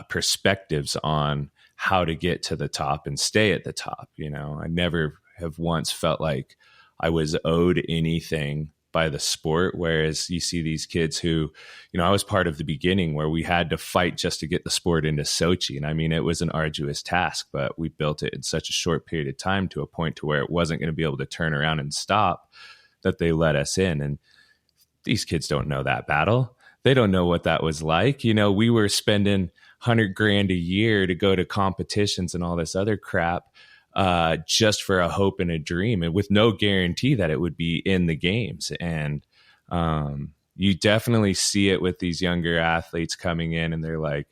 Speaker 3: perspectives on how to get to the top and stay at the top. I never have once felt like I was owed anything by the sport. Whereas you see these kids who, I was part of the beginning where we had to fight just to get the sport into Sochi. And I mean, it was an arduous task, but we built it in such a short period of time to a point to where it wasn't going to be able to turn around and stop, that they let us in. And these kids don't know that battle. They don't know what that was like. We were spending $100,000 a year to go to competitions and all this other crap, just for a hope and a dream, and with no guarantee that it would be in the games. And you definitely see it with these younger athletes coming in, and they're like,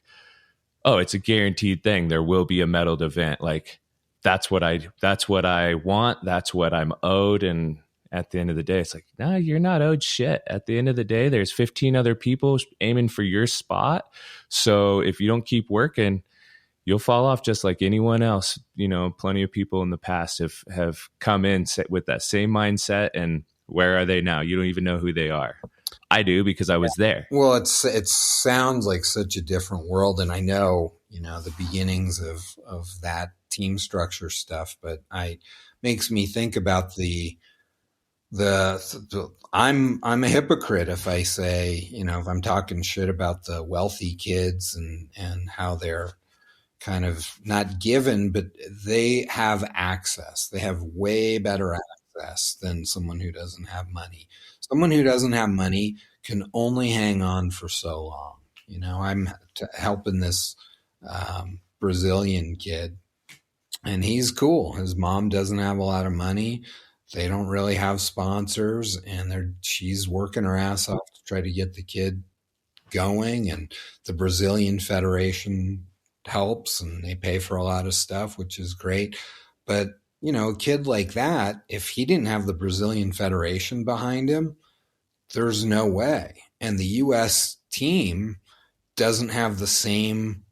Speaker 3: oh, it's a guaranteed thing. There will be a medaled event. Like, that's what I want. That's what I'm owed. And at the end of the day, it's like, no, you're not owed shit. At the end of the day, there's 15 other people aiming for your spot. So if you don't keep working, you'll fall off just like anyone else. Plenty of people in the past have come in with that same mindset, and where are they now? You don't even know who they are. I do, because I was there.
Speaker 1: Well, it sounds like such a different world, and I know, the beginnings of that team structure stuff, but makes me think about I'm a hypocrite if I say, if I'm talking shit about the wealthy kids and how they're kind of not given, but they have access. They have way better access than someone who doesn't have money. Someone who doesn't have money can only hang on for so long. I'm helping this Brazilian kid, and he's cool. His mom doesn't have a lot of money. They don't really have sponsors, and she's working her ass off to try to get the kid going. And the Brazilian Federation helps, and they pay for a lot of stuff, which is great. But, a kid like that, if he didn't have the Brazilian Federation behind him, there's no way. And the U.S. team doesn't have the same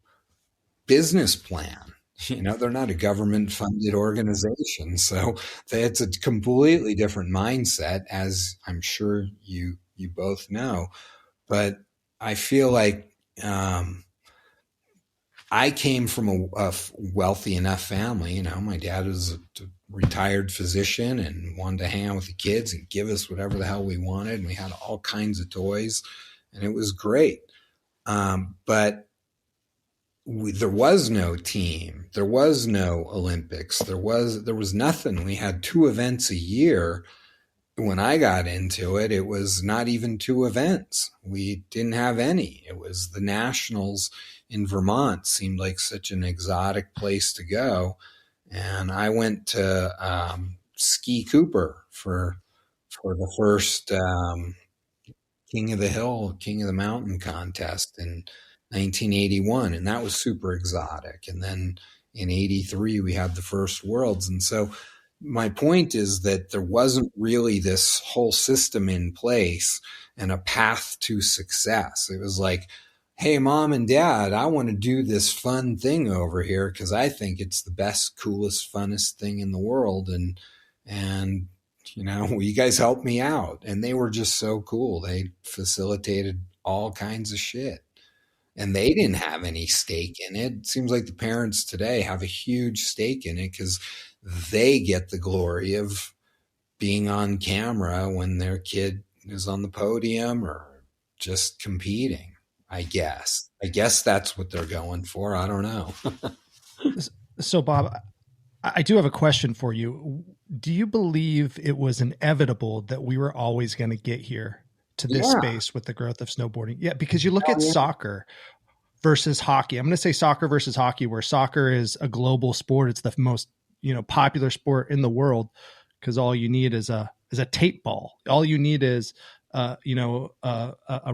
Speaker 1: business plan. They're not a government funded organization. So it's a completely different mindset, as I'm sure you both know. But I feel like I came from a wealthy enough family. My dad was a retired physician and wanted to hang out with the kids and give us whatever the hell we wanted. And we had all kinds of toys, and it was great. But there was no team. There was no Olympics. There was nothing. We had 2 events a year. When I got into it, it was not even 2 events. We didn't have any. It was the Nationals in Vermont. Seemed like such an exotic place to go. And I went to Ski Cooper for the first King of the Hill, King of the Mountain contest in 1981, and that was super exotic. And then in 83, we had the first Worlds. And so my point is that there wasn't really this whole system in place and a path to success. It was like, hey, mom and dad, I want to do this fun thing over here because I think it's the best, coolest, funnest thing in the world. And will you guys help me out? And they were just so cool. They facilitated all kinds of shit. And they didn't have any stake in it. It seems like the parents today have a huge stake in it because they get the glory of being on camera when their kid is on the podium or just competing. I guess that's what they're going for. I don't know.
Speaker 2: So, Bob, I do have a question for you. Do you believe it was inevitable that we were always going to get here to this space with the growth of snowboarding? Yeah, because you look at soccer versus hockey. I'm going to say soccer versus hockey, where soccer is a global sport. It's the most, popular sport in the world because all you need is a tape ball. All you need is a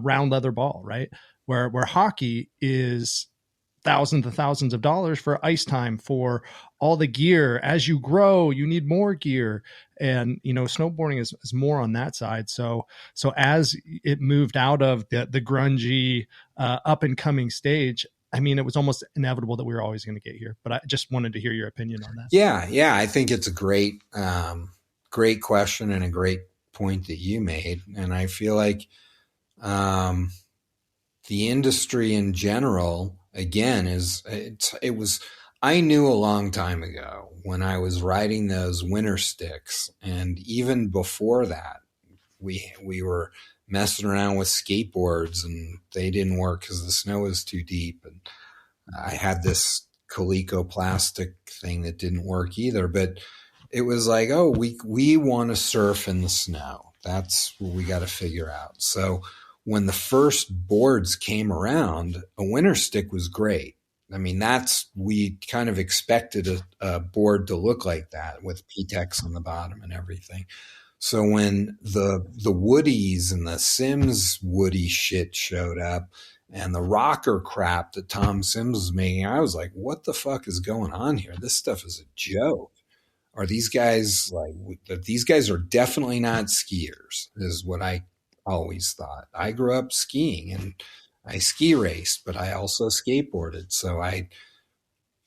Speaker 2: round leather ball, right? Where hockey is thousands and thousands of dollars for ice time, for all the gear. As you grow, you need more gear. And, snowboarding is more on that side. So as it moved out of the grungy, up and coming stage, I mean, it was almost inevitable that we were always going to get here, but I just wanted to hear your opinion on that.
Speaker 1: Yeah. I think it's a great question and a great point that you made. And I feel like, the industry in general, again, I knew a long time ago when I was riding those winter sticks. And even before that, we were messing around with skateboards and they didn't work because the snow was too deep. And I had this Coleco plastic thing that didn't work either, but it was like, oh, we want to surf in the snow. That's what we got to figure out. So when the first boards came around, a winter stick was great. I mean, we kind of expected a board to look like that with P-Tex on the bottom and everything. So when the Woodies and the Sims Woody shit showed up and the rocker crap that Tom Sims was making, I was like, what the fuck is going on here? This stuff is a joke. Are these guys these guys are definitely not skiers, is what I always thought. I grew up skiing and I ski raced, but I also skateboarded. So I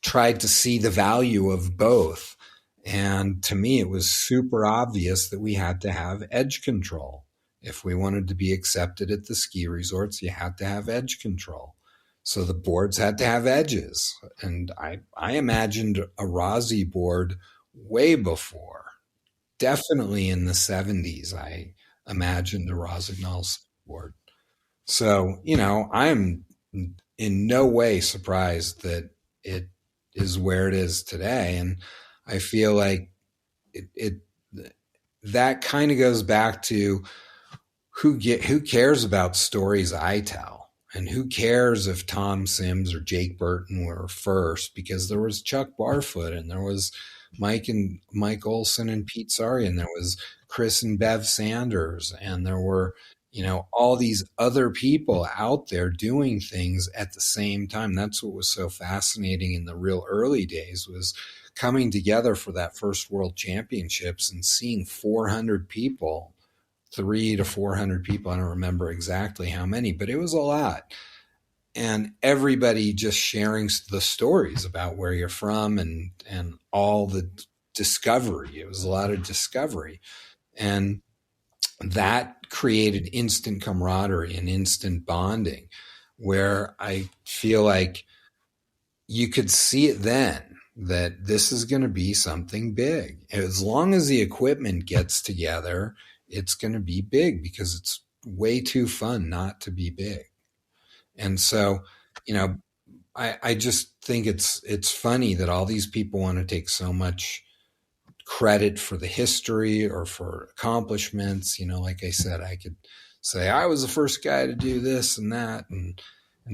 Speaker 1: tried to see the value of both. And to me, it was super obvious that we had to have edge control. If we wanted to be accepted at the ski resorts, you had to have edge control. So the boards had to have edges. And I imagined a Rossi board way before. Definitely in the 70s, I imagined a Rossignol board. So, I'm in no way surprised that it is where it is today. And I feel like that kind of goes back to who cares about stories I tell, and who cares if Tom Sims or Jake Burton were first, because there was Chuck Barfoot and there was Mike Olson and Pete Sari, and there was Chris and Bev Sanders, and there were, all these other people out there doing things at the same time. That's what was so fascinating in the real early days, was coming together for that first World Championships and seeing 400 people, 300 to 400 people. I don't remember exactly how many, but it was a lot. And everybody just sharing the stories about where you're from and all the discovery. It was a lot of discovery. And that created instant camaraderie and instant bonding, where I feel like you could see it then that this is going to be something big. As long as the equipment gets together, it's going to be big, because it's way too fun not to be big. And so, I just think it's funny that all these people want to take so much credit for the history or for accomplishments. Like I said, I could say I was the first guy to do this and that. And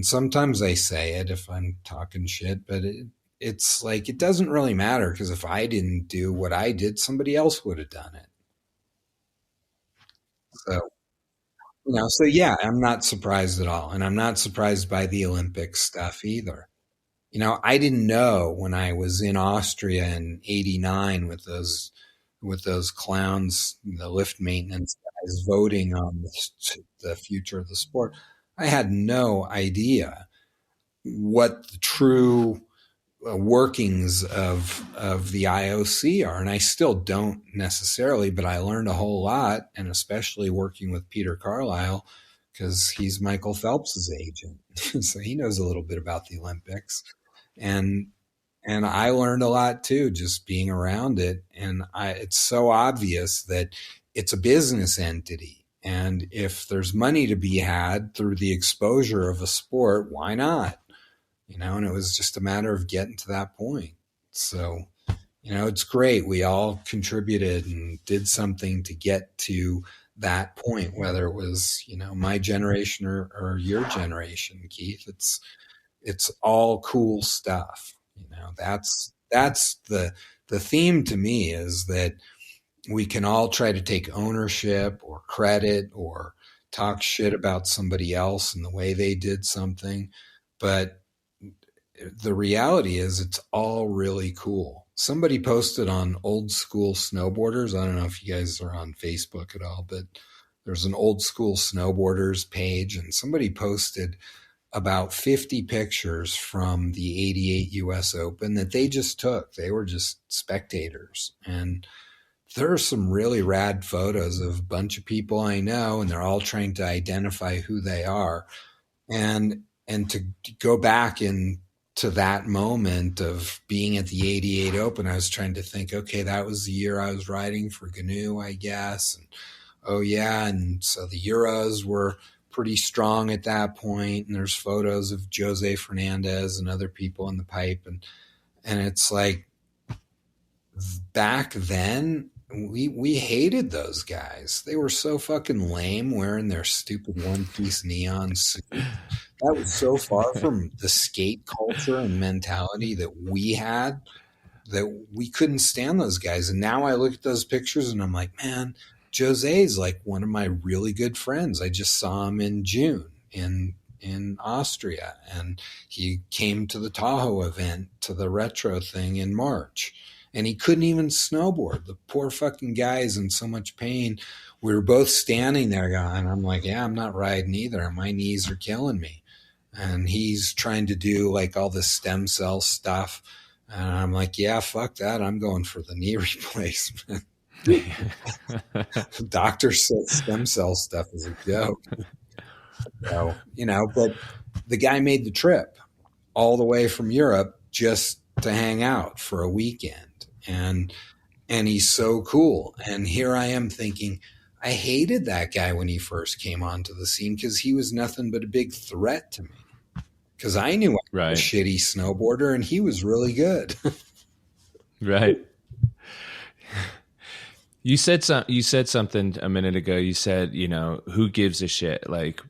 Speaker 1: sometimes I say it if I'm talking shit, but it's like, it doesn't really matter, because if I didn't do what I did, somebody else would have done it. So yeah, I'm not surprised at all. And I'm not surprised by the Olympic stuff either. I didn't know when I was in Austria in '89 with those clowns, the lift maintenance guys, voting on the future of the sport. I had no idea what the true workings of the IOC are. And I still don't necessarily, but I learned a whole lot. And especially working with Peter Carlisle, because he's Michael Phelps's agent. So he knows a little bit about the Olympics. And I learned a lot too, just being around it. And it's so obvious that it's a business entity. And if there's money to be had through the exposure of a sport, why not? And it was just a matter of getting to that point. So, it's great. We all contributed and did something to get to that point, whether it was, my generation or your generation, Keith. It's all cool stuff. That's the theme to me, is that we can all try to take ownership or credit or talk shit about somebody else and the way they did something. But the reality is it's all really cool. Somebody posted on Old School Snowboarders. I don't know if you guys are on Facebook at all, but there's an Old School Snowboarders page, and somebody posted about 50 pictures from the 88 US Open that they just took. They were just spectators. And there are some really rad photos of a bunch of people I know, and they're all trying to identify who they are. And to go back into that moment of being at the 88 Open, I was trying to think, okay, that was the year I was riding for GNU, I guess. And oh yeah. And so the Euros were pretty strong at that point. And there's photos of Jose Fernandez and other people in the pipe. And it's like, back then we hated those guys. They were so fucking lame wearing their stupid one-piece neon suits. That was so far from the skate culture and mentality that we had, that we couldn't stand those guys. And now I look at those pictures and I'm like, man, Jose's like one of my really good friends. I just saw him in June in Austria, and he came to the Tahoe event, to the retro thing in March, and he couldn't even snowboard. The poor fucking guy is in so much pain. We were both standing there going, I'm like, yeah, I'm not riding either. My knees are killing me. And he's trying to do like all this stem cell stuff. And I'm like, yeah, fuck that. I'm going for the knee replacement. The doctor said stem cell stuff is a joke. So, but the guy made the trip all the way from Europe just to hang out for a weekend. And he's so cool. And here I am thinking, I hated that guy when he first came onto the scene because he was nothing but a big threat to me. Because I knew I was a shitty snowboarder and he was really good.
Speaker 3: Right. You said something a minute ago. You said, who gives a shit? Like,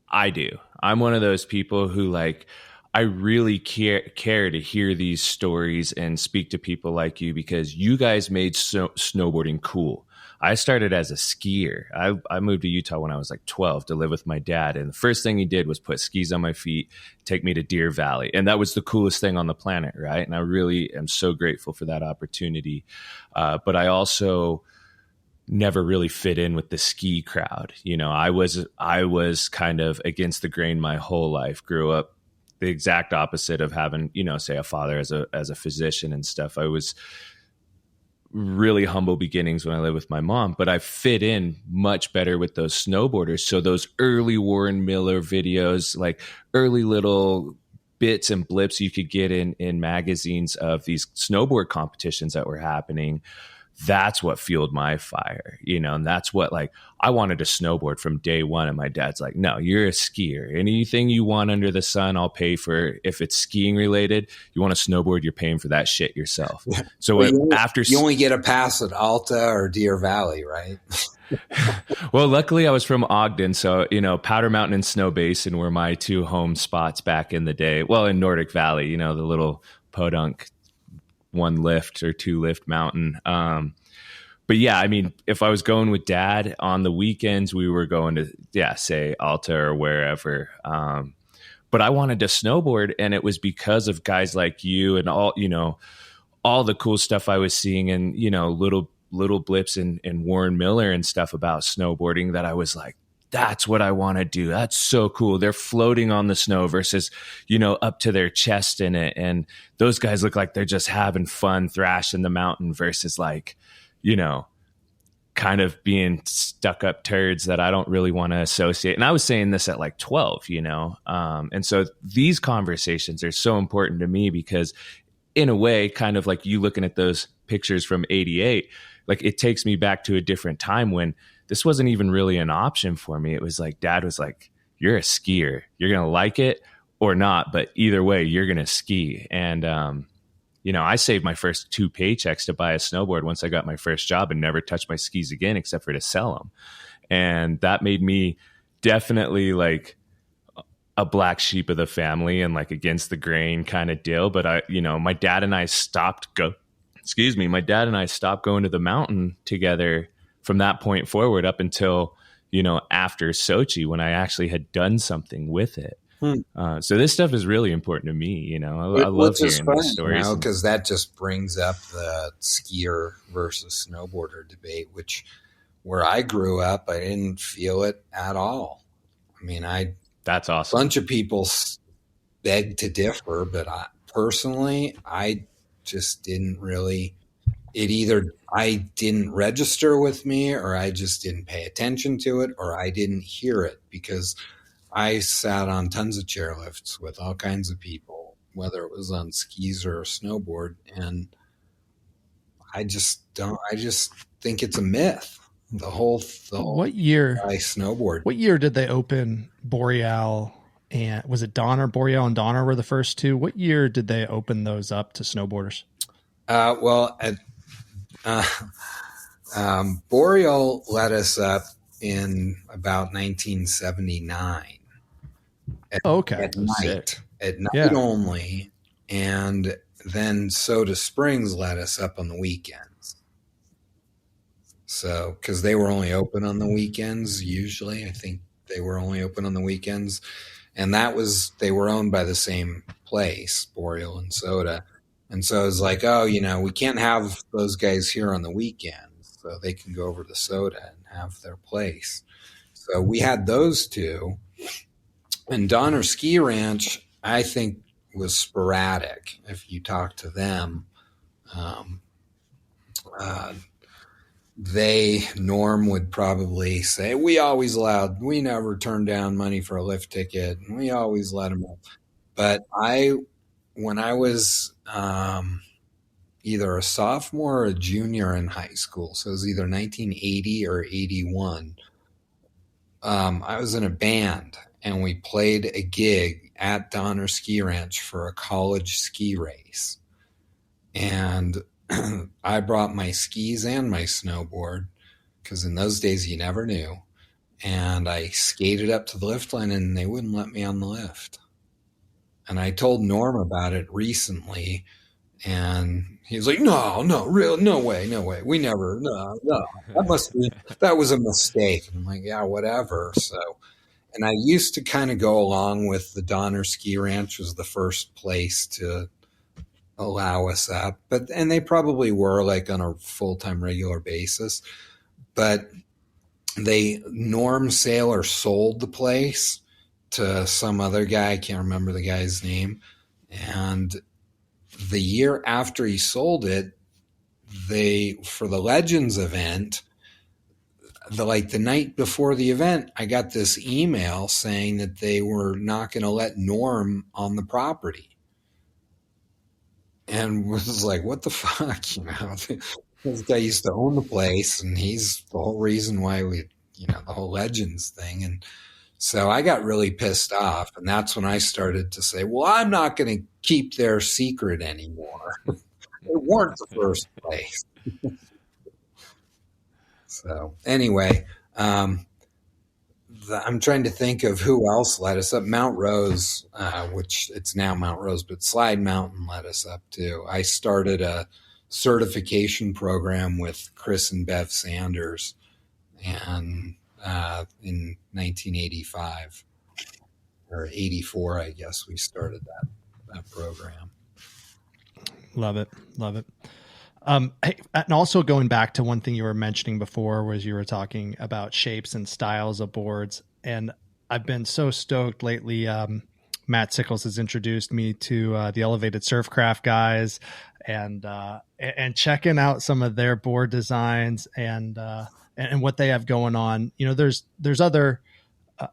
Speaker 3: I do. I'm one of those people who, like, I really care to hear these stories and speak to people like you, because you guys made snowboarding cool. I started as a skier. I moved to Utah when I was like 12 to live with my dad. And the first thing he did was put skis on my feet, take me to Deer Valley. And that was the coolest thing on the planet, right? And I really am so grateful for that opportunity. But I also never really fit in with the ski crowd. I was kind of against the grain my whole life. Grew up the exact opposite of having, say, a father as a physician and stuff. I was really humble beginnings when I lived with my mom, but I fit in much better with those snowboarders. So those early Warren Miller videos, like early little bits and blips you could get in magazines of these snowboard competitions that were happening, that's what fueled my fire, and that's what, like, I wanted to snowboard from day one. And my dad's like, no, you're a skier. Anything you want under the sun, I'll pay for. If it's skiing related, you want to snowboard, you're paying for that shit yourself. Yeah. So
Speaker 1: you only get a pass at Alta or Deer Valley, right?
Speaker 3: Well, luckily I was from Ogden. So, Powder Mountain and Snow Basin were my two home spots back in the day. Well, in Nordic Valley, the little podunk 1 lift or 2 lift mountain. But yeah, I mean, if I was going with dad on the weekends, we were going to, say Alta or wherever. But I wanted to snowboard, and it was because of guys like you and all the cool stuff I was seeing, and, little blips in Warren Miller and stuff about snowboarding, that I was like, that's what I want to do. That's so cool. They're floating on the snow versus, up to their chest in it. And those guys look like they're just having fun thrashing the mountain versus, like, kind of being stuck up turds that I don't really want to associate. And I was saying this at like 12, you know? And so these conversations are so important to me because in a way, kind of like you looking at those pictures from 88, like it takes me back to a different time when this wasn't even really an option for me. It was like, Dad was like, you're a skier, you're going to like it or not, but either way, you're going to ski. And, you know, I saved my first 2 paychecks to buy a snowboard once I got my first job and never touched my skis again except for to sell them. And that made me definitely like a black sheep of the family and like against the grain kind of deal. But my dad and I stopped going to the mountain together from that point forward up until, you know, after Sochi when I actually had done something with it. So this stuff is really important to me. You know, I love hearing these stories
Speaker 1: because that just brings up the skier versus snowboarder debate, where I grew up, I didn't feel it at all. I mean,
Speaker 3: that's awesome.
Speaker 1: A bunch of people beg to differ, but I just didn't really. It either I didn't register with me, or I just didn't pay attention to it, or I didn't hear it because I sat on tons of chairlifts with all kinds of people, whether it was on skis or a snowboard. And I just think it's a myth. The whole
Speaker 2: what year
Speaker 1: I snowboard.
Speaker 2: What year did they open Boreal? And was it Donner? Boreal and Donner were the first two. What year did they open those up to snowboarders?
Speaker 1: Boreal let us up in about 1979. At night only. And then Soda Springs let us up on the weekends. So, because they were only open on the weekends, usually. I think they were only open on the weekends. And they were owned by the same place, Boreal and Soda. And so it was like, we can't have those guys here on the weekends. So they can go over to Soda and have their place. So we had those two. And Donner Ski Ranch, I think, was sporadic. If you talk to them, Norm would probably say, we never turned down money for a lift ticket, and we always let them up. But when I was either a sophomore or a junior in high school, so it was either 1980 or 81, I was in a band. And we played a gig at Donner Ski Ranch for a college ski race. And I brought my skis and my snowboard, because in those days you never knew. And I skated up to the lift line and they wouldn't let me on the lift. And I told Norm about it recently. And he was like, no way. We never, no. That was a mistake. And I'm like, yeah, whatever. So. And I used to kind of go along with the Donner Ski Ranch was the first place to allow us up. And they probably were like on a full-time regular basis. But Norm Saylor sold the place to some other guy. I can't remember the guy's name. And the year after he sold it, for the Legends event, the night before the event, I got this email saying that they were not going to let Norm on the property. And was like, what the fuck? This guy used to own the place, and he's the whole reason why the whole Legends thing. And so I got really pissed off. And that's when I started to say, well, I'm not going to keep their secret anymore. They weren't the first place. So anyway, I'm trying to think of who else let us up. Mount Rose, which it's now Mount Rose, but Slide Mountain let us up too. I started a certification program with Chris and Bev Sanders, and in 1985 or 84, I guess we started that program.
Speaker 2: Love it. And also going back to one thing you were mentioning before was you were talking about shapes and styles of boards. And I've been so stoked lately. Matt Sickles has introduced me to the Elevated Surfcraft guys and checking out some of their board designs. And and what they have going on. There's other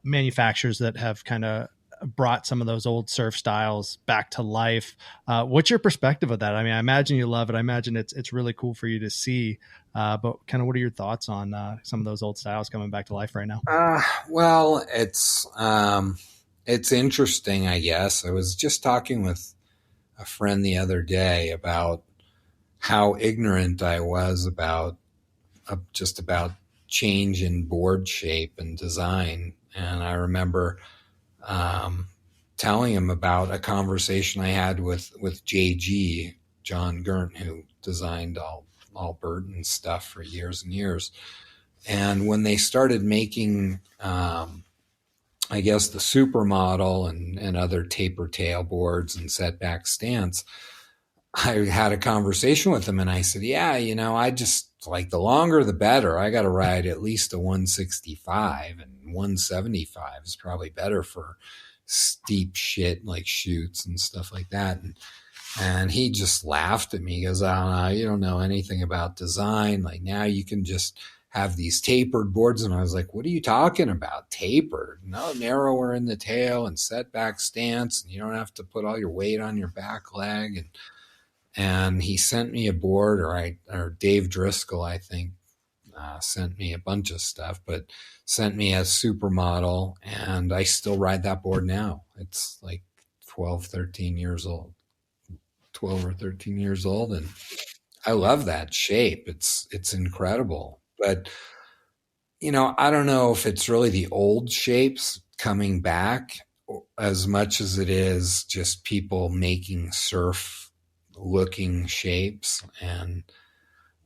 Speaker 2: manufacturers that have kind of brought some of those old surf styles back to life. What's your perspective of that? I mean, I imagine you love it. I imagine it's really cool for you to see. But kind of what are your thoughts on some of those old styles coming back to life right now?
Speaker 1: Well, it's interesting, I guess. I was just talking with a friend the other day about how ignorant I was about just about change in board shape and design. And I remember telling him about a conversation I had with JG, John Gurnt, who designed all Burton stuff for years and years. And when they started making, I guess, the supermodel and other taper tail boards and setback stance, I had a conversation with him and I said, yeah, I just like the longer the better. I got to ride at least a 165, and 175 is probably better for steep shit like chutes and stuff like that. And he just laughed at me. He goes, oh, you don't know anything about design. Like now you can just have these tapered boards. And I was like, what are you talking about? Tapered? No, narrower in the tail and setback stance. And you don't have to put all your weight on your back leg. And he sent me a board, or Dave Driscoll, I think, sent me a bunch of stuff, but sent me a supermodel, and I still ride that board now. It's like 12 or 13 years old, and I love that shape. It's incredible. But, I don't know if it's really the old shapes coming back as much as it is just people making surf looking shapes, and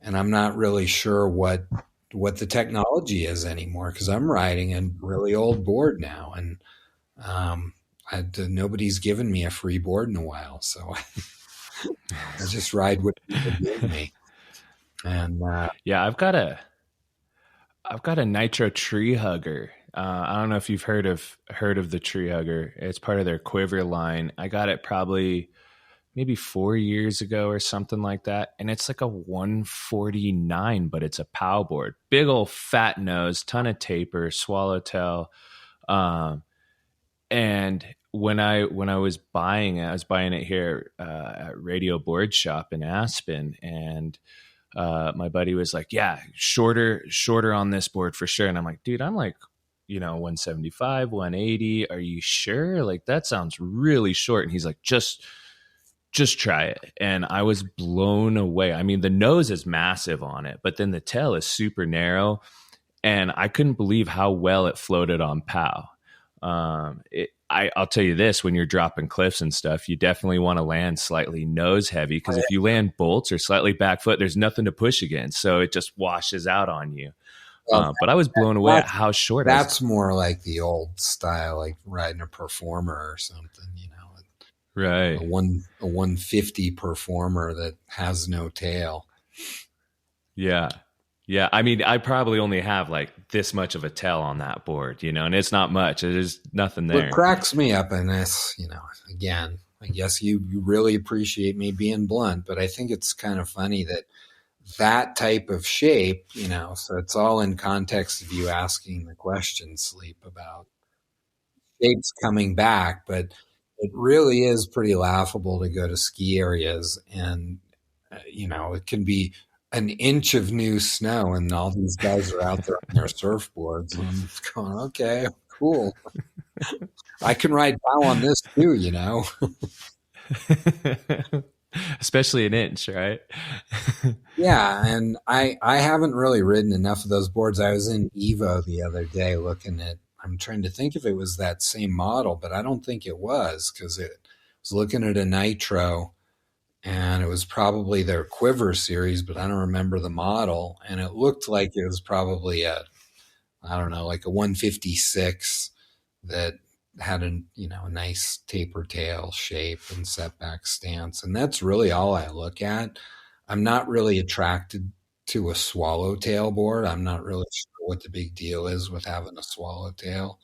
Speaker 1: I'm not really sure what the technology is anymore, because I'm riding a really old board now, and nobody's given me a free board in a while, so I just ride what people give me. And
Speaker 3: yeah, I've got a Nitro tree hugger. I don't know if you've heard of the tree hugger. It's part of their Quiver line. I got it probably maybe 4 years ago or something like that. And it's like a 149, but it's a POW board. Big old fat nose, ton of taper, swallowtail. And when I was buying it, I was buying it here at Radio Board Shop in Aspen. And my buddy was like, yeah, shorter on this board for sure. And I'm like, dude, I'm like, 175, 180. Are you sure? Like, that sounds really short. And he's like, just try it. And I was blown away. I mean, the nose is massive on it, but then the tail is super narrow. And I couldn't believe how well it floated on POW. I'll tell you this, when you're dropping cliffs and stuff, you definitely want to land slightly nose heavy, because if you land bolts or slightly back foot, there's nothing to push against. So it just washes out on you. But I was blown away at how short it is.
Speaker 1: That's more like the old style, like riding a performer or something,
Speaker 3: Right.
Speaker 1: A 150 performer that has no tail.
Speaker 3: Yeah. Yeah. I mean, I probably only have like this much of a tail on that board, and it's not much. There's nothing there.
Speaker 1: What cracks me up in this, again, I guess you really appreciate me being blunt, but I think it's kind of funny that type of shape, so it's all in context of you asking the question, Sleep, about shapes coming back, but it really is pretty laughable to go to ski areas and, it can be an inch of new snow and all these guys are out there on their surfboards, and I'm going, okay, cool. I can ride POW on this too,
Speaker 3: Especially an inch, right?
Speaker 1: Yeah. And I haven't really ridden enough of those boards. I was in Evo the other day looking at, I'm trying to think if it was that same model, but I don't think it was, because it was looking at a Nitro, and it was probably their Quiver series, but I don't remember the model. And it looked like it was probably like a 156 that had a nice taper tail shape and setback stance. And that's really all I look at. I'm not really attracted to a swallowtail board. I'm not really sure what the big deal is with having a swallowtail.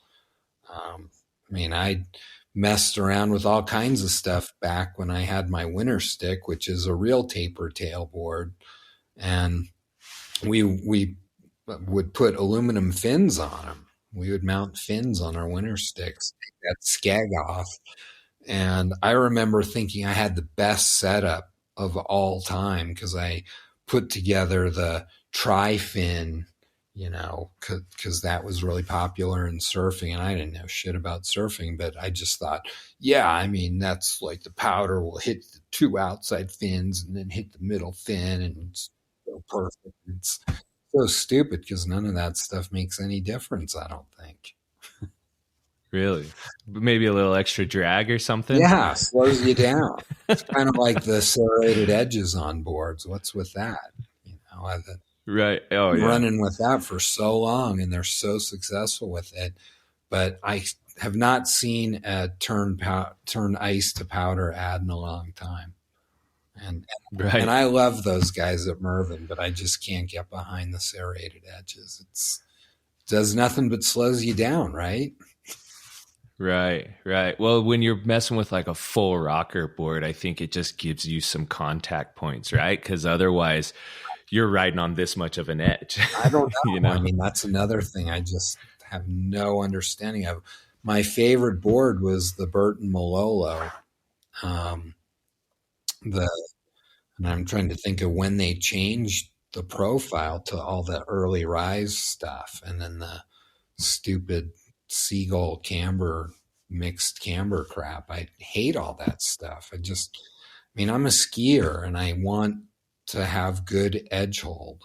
Speaker 1: I messed around with all kinds of stuff back when I had my winter stick, which is a real taper tail board. And we would put aluminum fins on them. We would mount fins on our winter sticks, take that skeg off. And I remember thinking I had the best setup of all time because I put together the tri-fin, because that was really popular in surfing. And I didn't know shit about surfing, but I just thought, yeah, I mean, that's like the powder will hit the two outside fins and then hit the middle fin, and it's so perfect. It's so stupid because none of that stuff makes any difference, I don't think.
Speaker 3: Really? Maybe a little extra drag or something?
Speaker 1: Yeah, slows you down. It's kind of like the serrated edges on boards. What's with that?
Speaker 3: Right. Oh, yeah.
Speaker 1: Running with that for so long, and they're so successful with it. But I have not seen a turn ice to powder ad in a long time. And I love those guys at Mervyn, but I just can't get behind the serrated edges. It does nothing but slows you down, right?
Speaker 3: Right. Well, when you're messing with like a full rocker board, I think it just gives you some contact points, right? Because otherwise you're riding on this much of an edge.
Speaker 1: I don't know. I mean, that's another thing I just have no understanding of. My favorite board was the Burton Malolo. And I'm trying to think of when they changed the profile to all the early rise stuff, and then the stupid seagull mixed camber crap. I hate all that stuff. I'm a skier and I want to have good edge hold.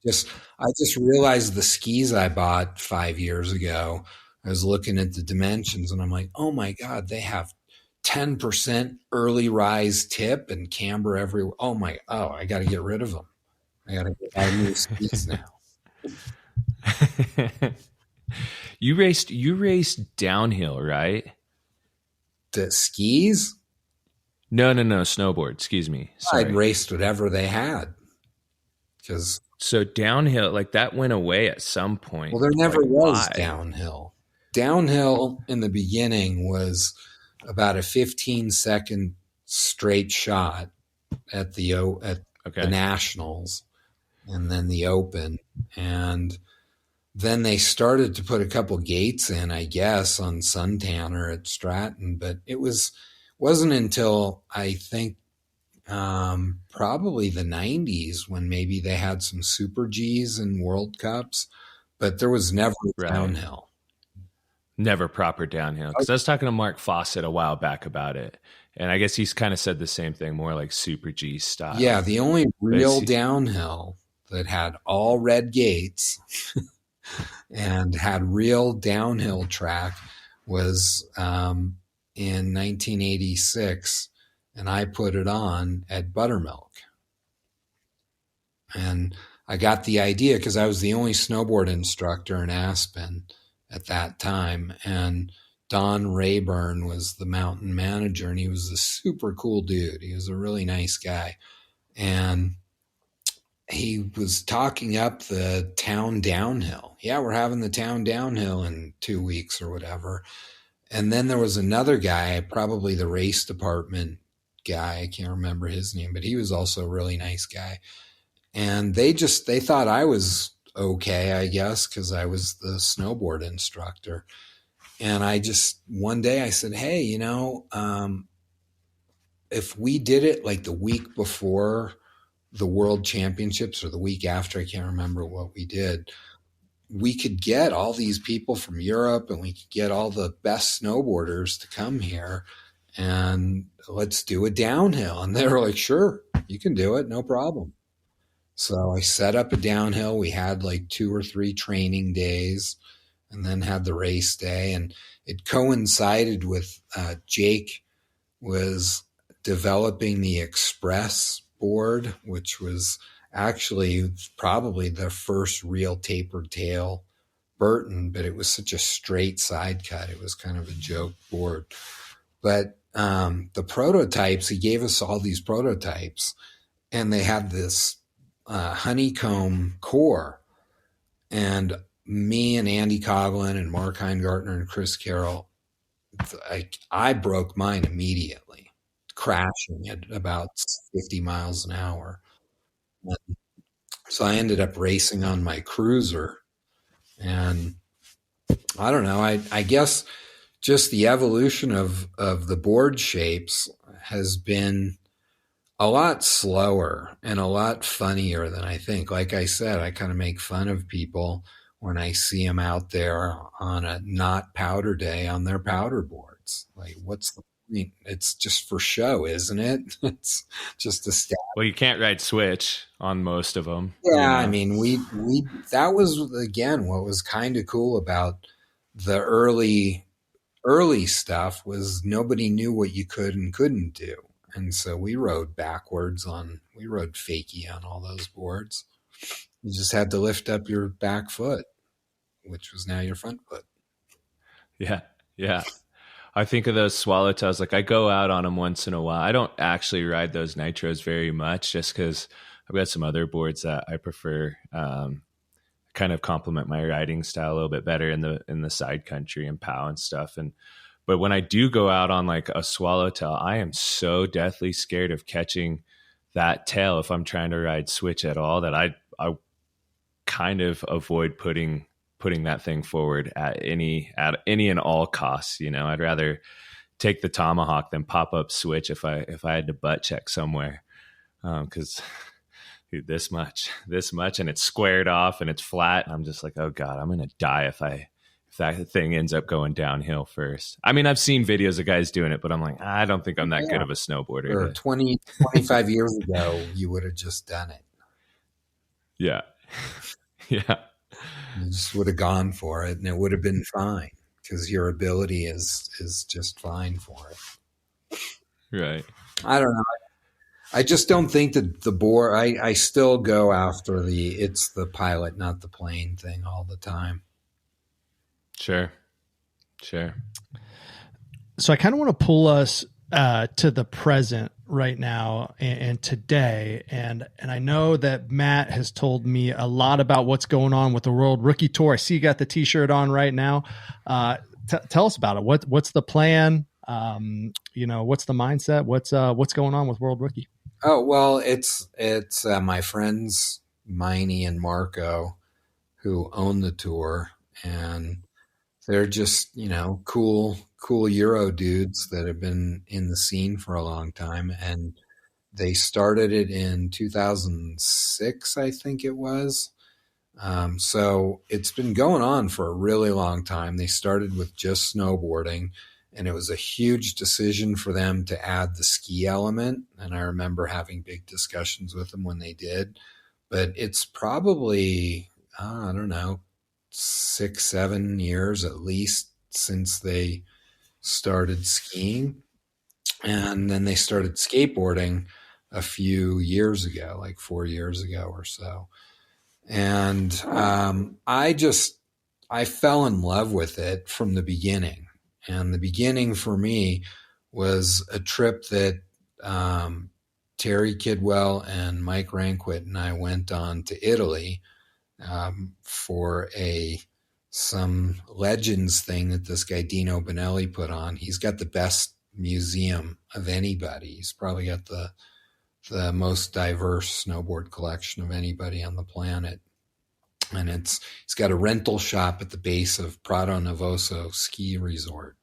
Speaker 1: I just realized the skis I bought 5 years ago, I was looking at the dimensions and I'm like, oh my God, they have 10% early rise tip and camber everywhere. I got to get rid of them. I got to buy new skis now.
Speaker 3: You raced downhill, right?
Speaker 1: The skis?
Speaker 3: No, snowboard. Excuse me. Sorry.
Speaker 1: I'd raced whatever they had.
Speaker 3: So downhill, like that went away at some point.
Speaker 1: Well, there never was downhill. Downhill in the beginning was about a 15-second straight shot at the Nationals and then the Open. And then they started to put a couple gates in, I guess, on Suntanner at Stratton, but it wasn't until I think probably the 90s when maybe they had some Super Gs in World Cups, but there was never downhill.
Speaker 3: Never proper downhill. Because I was talking to Mark Fawcett a while back about it, and I guess he's kind of said the same thing, more like Super G style.
Speaker 1: Yeah, the only real downhill that had all red gates and had real downhill track was in 1986, and I put it on at Buttermilk. And I got the idea because I was the only snowboard instructor in Aspen at that time, and Don Rayburn was the mountain manager, and he was a super cool dude. He was a really nice guy. And he was talking up the town downhill. Yeah, we're having the town downhill in 2 weeks or whatever. And then there was another guy, probably the race department guy. I can't remember his name, but he was also a really nice guy. And they thought I was okay, I guess, because I was the snowboard instructor. And one day I said, hey, if we did it like the week before the World Championships or the week after, I can't remember what we did, we could get all these people from Europe and we could get all the best snowboarders to come here and let's do a downhill. And they were like, sure, you can do it. No problem. So I set up a downhill. We had like 2 or 3 training days and then had the race day. And it coincided with Jake was developing the Express board, which was actually probably the first real tapered tail Burton, but it was such a straight side cut. It was kind of a joke board. But the prototypes, he gave us all these prototypes, and they had this honeycomb core. And me and Andy Coughlin and Mark Heingartner and Chris Carroll, I broke mine immediately, crashing at about 50 miles an hour. And So I ended up racing on my cruiser, and I don't know. I guess just the evolution of the board shapes has been a lot slower and a lot funnier than I think. Like I said, I kind of make fun of people when I see them out there on a not powder day on their powder boards. Like, what's the point? It's just for show, isn't it? It's just a stat.
Speaker 3: Well, you can't ride switch on most of them.
Speaker 1: Yeah, I mean, we that was again what was kind of cool about the early stuff was nobody knew what you could and couldn't do. And so we rode fakie on all those boards. You just had to lift up your back foot, which was now your front foot.
Speaker 3: Yeah. Yeah. I think of those swallowtails. Like I go out on them once in a while. I don't actually ride those nitros very much just because I've got some other boards that I prefer, kind of complement my riding style a little bit better in the side country and POW and stuff. But when I do go out on like a swallowtail, I am so deathly scared of catching that tail if I'm trying to ride switch at all that I kind of avoid putting that thing forward at any and all costs. You know, I'd rather take the tomahawk than pop up switch if I had to butt check somewhere. 'Cause dude, this much and it's squared off and it's flat. And I'm just like, oh God, I'm going to die if that thing ends up going downhill first. I mean, I've seen videos of guys doing it, but I'm like, I don't think I'm that good of a snowboarder.
Speaker 1: Or 25 years ago, you would have just done it.
Speaker 3: Yeah. Yeah.
Speaker 1: You just would have gone for it and it would have been fine because your ability is just fine for it.
Speaker 3: Right.
Speaker 1: I don't know. I just don't think that the board, I still go after it's the pilot, not the plane thing all the time.
Speaker 3: Sure.
Speaker 2: So I kind of want to pull us to the present right now and today. And I know that Matt has told me a lot about what's going on with the World Rookie Tour. I see you got the t-shirt on right now. Tell us about it. What's the plan? What's the mindset? What's going on with World Rookie?
Speaker 1: Oh, well, it's my friends, Miney and Marco, who own the tour, and they're just, cool Euro dudes that have been in the scene for a long time. And they started it in 2006, I think it was. So it's been going on for a really long time. They started with just snowboarding, and it was a huge decision for them to add the ski element. And I remember having big discussions with them when they did. But it's probably, I don't know, 6-7 years at least since they started skiing. And then they started skateboarding a few years ago, like 4 years ago or so. And I fell in love with it from the beginning. And the beginning for me was a trip that Terry Kidwell and Mike Ranquit and I went on to Italy for some Legends thing that this guy Dino Bonelli put on. He's got the best museum of anybody. He's probably got the most diverse snowboard collection of anybody on the planet. And he's got a rental shop at the base of Prato Novoso ski resort.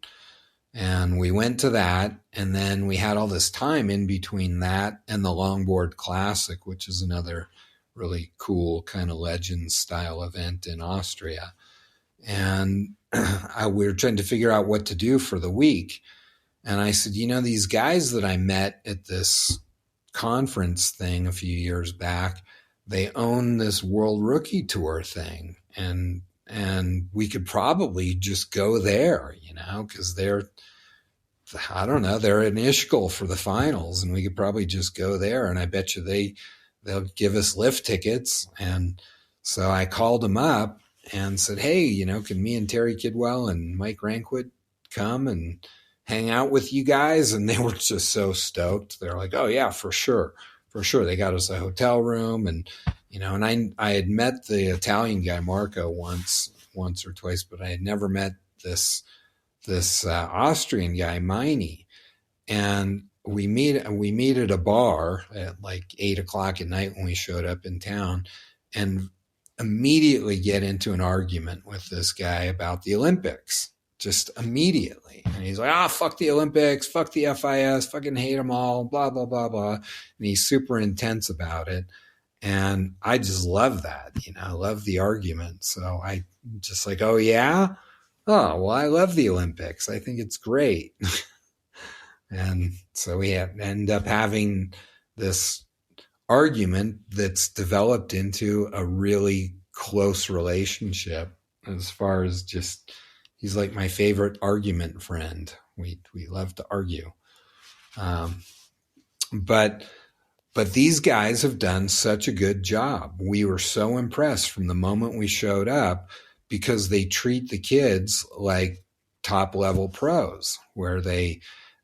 Speaker 1: And we went to that, and then we had all this time in between that and the Longboard Classic, which is another really cool kind of Legends style event in Austria. And we were trying to figure out what to do for the week. And I said, these guys that I met at this conference thing a few years back, they own this World Rookie Tour thing. And we could probably just go there, because they're in Ischgl for the finals, and we could probably just go there. And I bet you they'll give us lift tickets. And so I called them up and said, hey, can me and Terry Kidwell and Mike Ranquit come and hang out with you guys? And they were just so stoked. They're like, oh yeah, for sure. They got us a hotel room, and and I had met the Italian guy Marco once or twice, but I had never met this Austrian guy Miney. And we meet at a bar at like 8:00 at night when we showed up in town, and immediately get into an argument with this guy about the Olympics. Just immediately. And he's like, fuck the Olympics, fuck the FIS, fucking hate them all, blah, blah, blah, blah. And he's super intense about it. And I just love that, I love the argument. So I just like, oh yeah? Oh, well, I love the Olympics. I think it's great. And so we end up having this argument that's developed into a really close relationship, as far as just, he's like my favorite argument friend. We love to argue. But these guys have done such a good job. We were so impressed from the moment we showed up, because they treat the kids like top level pros, where they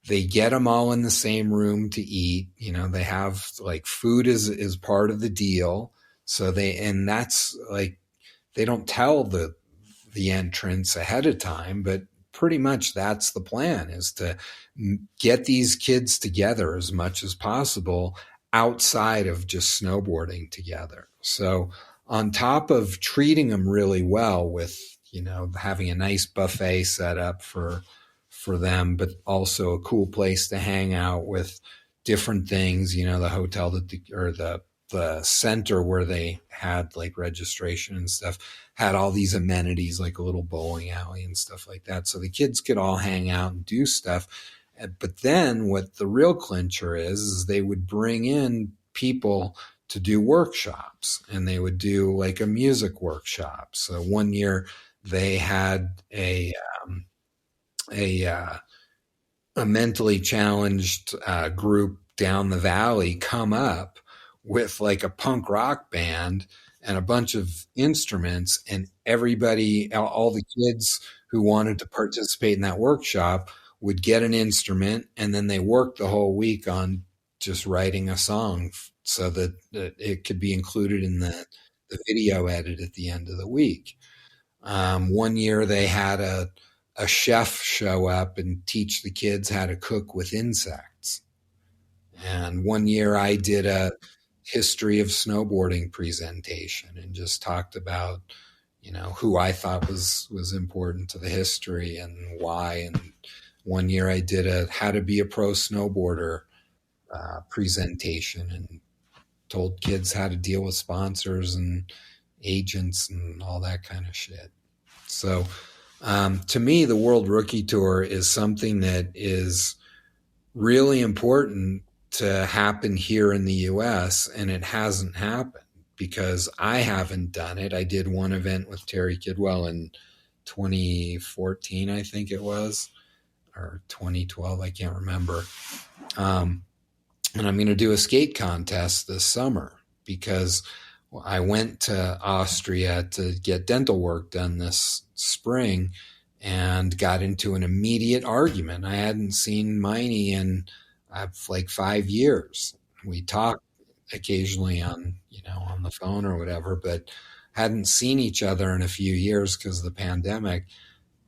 Speaker 1: get them all in the same room to eat. They have like food is part of the deal. So that's like, they don't tell the entrance ahead of time, but pretty much that's the plan, is to get these kids together as much as possible outside of just snowboarding together. So on top of treating them really well with, having a nice buffet set up for them, but also a cool place to hang out with different things, the hotel the center where they had like registration and stuff had all these amenities, like a little bowling alley and stuff like that. So the kids could all hang out and do stuff. But then what the real clincher is they would bring in people to do workshops, and they would do like a music workshop. So one year they had a mentally challenged group down the valley come up with like a punk rock band and a bunch of instruments, and everybody, all the kids who wanted to participate in that workshop would get an instrument, and then they worked the whole week on just writing a song so that it could be included in the video edit at the end of the week. One year they had a chef show up and teach the kids how to cook with insects. And one year I did a history of snowboarding presentation and just talked about, who I thought was important to the history and why. And one year I did a how to be a pro snowboarder presentation and told kids how to deal with sponsors and agents and all that kind of shit. So to me, the World Rookie Tour is something that is really important to happen here in the US, and it hasn't happened because I haven't done it. I did one event with Terry Kidwell in 2014, I think it was, or 2012, I can't remember. And I'm going to do a skate contest this summer because I went to Austria to get dental work done this spring and got into an immediate argument. I hadn't seen Miney in like 5 years. We talked occasionally on the phone or whatever, but hadn't seen each other in a few years because of the pandemic.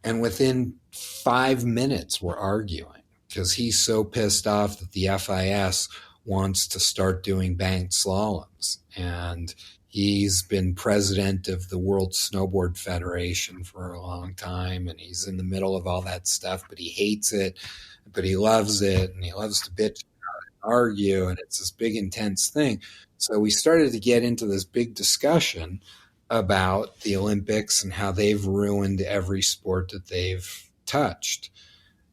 Speaker 1: And within 5 minutes, we're arguing because he's so pissed off that the FIS wants to start doing banked slaloms. And he's been president of the World Snowboard Federation for a long time, and he's in the middle of all that stuff, but he hates it, but he loves it, and he loves to bitch and argue, and it's this big, intense thing. So we started to get into this big discussion about the Olympics and how they've ruined every sport that they've touched.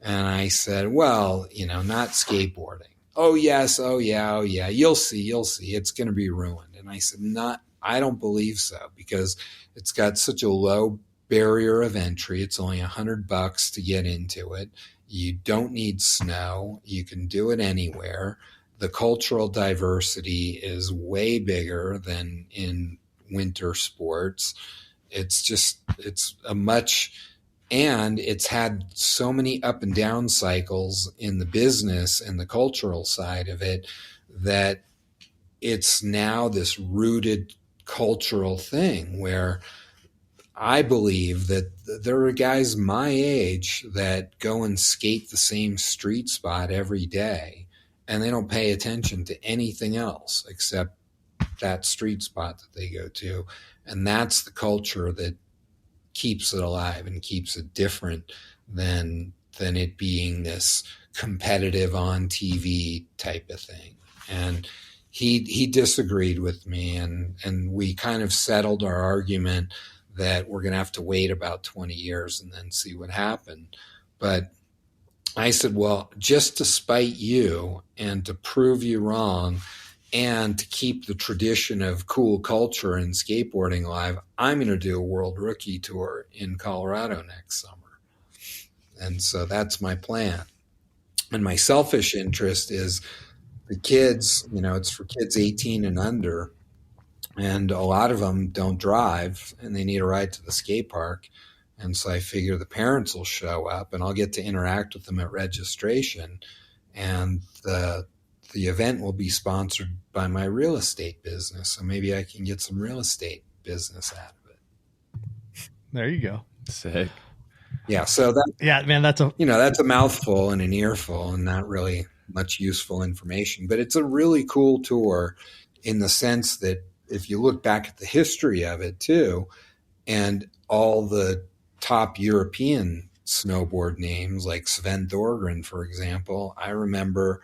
Speaker 1: And I said, well, not skateboarding. Oh, yes. Oh, yeah. Oh, yeah. You'll see. It's going to be ruined. And I said, I don't believe so, because it's got such a low barrier of entry. It's only $100 to get into it. You don't need snow. You can do it anywhere. The cultural diversity is way bigger than in winter sports. And it's had so many up and down cycles in the business and the cultural side of it that it's now this rooted cultural thing where I believe that there are guys my age that go and skate the same street spot every day, and they don't pay attention to anything else except that street spot that they go to. And that's the culture that keeps it alive and keeps it different than it being this competitive on TV type of thing. And he disagreed with me, and we kind of settled our argument that we're going to have to wait about 20 years and then see what happened. But I said, well, just to spite you and to prove you wrong and to keep the tradition of cool culture and skateboarding alive, I'm going to do a World Rookie Tour in Colorado next summer. And so that's my plan. And my selfish interest is the kids, it's for kids 18 and under. And a lot of them don't drive and they need a ride to the skate park. And so I figure the parents will show up and I'll get to interact with them at registration. And the event will be sponsored by my real estate business. So maybe I can get some real estate business out of it.
Speaker 2: There you go.
Speaker 3: Sick.
Speaker 1: Yeah. So
Speaker 2: that's
Speaker 1: a mouthful and an earful and not really much useful information, but it's a really cool tour in the sense that if you look back at the history of it too, and all the top European snowboard names like Sven Thorgren, for example, I remember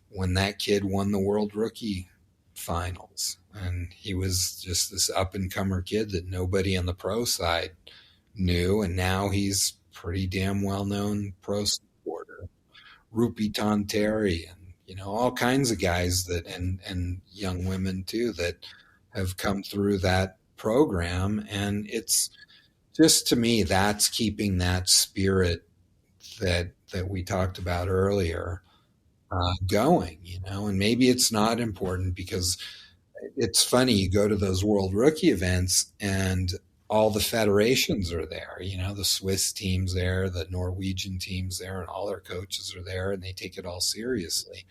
Speaker 1: when that kid won the World Rookie Finals, and he was just this up-and-comer kid that nobody on the pro side knew, and now he's pretty damn well-known pro snowboarder. Rupi Tanteri and all kinds of guys that and young women too that have come through that program, and it's just, to me, that's keeping that spirit that we talked about earlier going, and maybe it's not important because it's funny, you go to those World Rookie events and all the federations are there, the Swiss team's there, the Norwegian team's there, and all their coaches are there and they take it all seriously.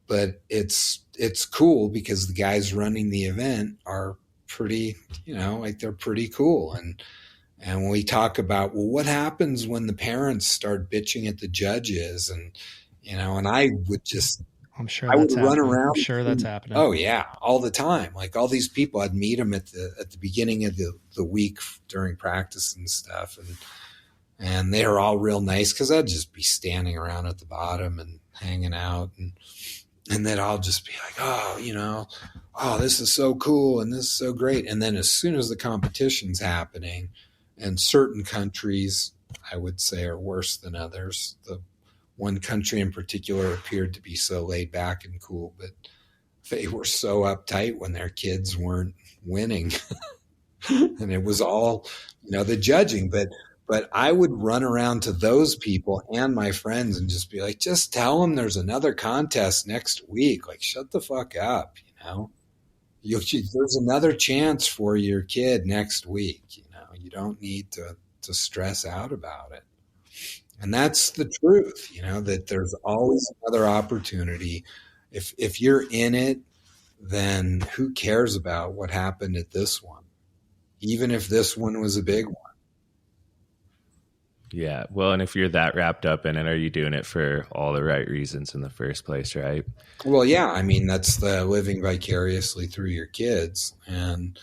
Speaker 1: But it's cool because the guys running the event are pretty, they're pretty cool. And when we talk about, well, what happens when the parents start bitching at the judges and I would just,
Speaker 2: I'm sure that's
Speaker 1: run
Speaker 2: happening.
Speaker 1: around.
Speaker 2: I'm sure that's happening.
Speaker 1: Oh yeah. All the time. Like all these people, I'd meet them at the beginning of the week during practice and stuff. And they were all real nice because I'd just be standing around at the bottom and hanging out. And then I'll just be like, oh, this is so cool and this is so great. And then as soon as the competition's happening, and certain countries, I would say, are worse than others. The one country in particular appeared to be so laid back and cool, but they were so uptight when their kids weren't winning. And it was all, the judging. But I would run around to those people and my friends and just be like, just tell them there's another contest next week. Like, shut the fuck up, there's another chance for your kid next week. You don't need to stress out about it. And that's the truth, that there's always another opportunity. If you're in it, then who cares about what happened at this one, even if this one was a big one.
Speaker 3: Yeah. Well, and if you're that wrapped up in it, are you doing it for all the right reasons in the first place, right?
Speaker 1: Well, yeah. I mean, that's the living vicariously through your kids. And,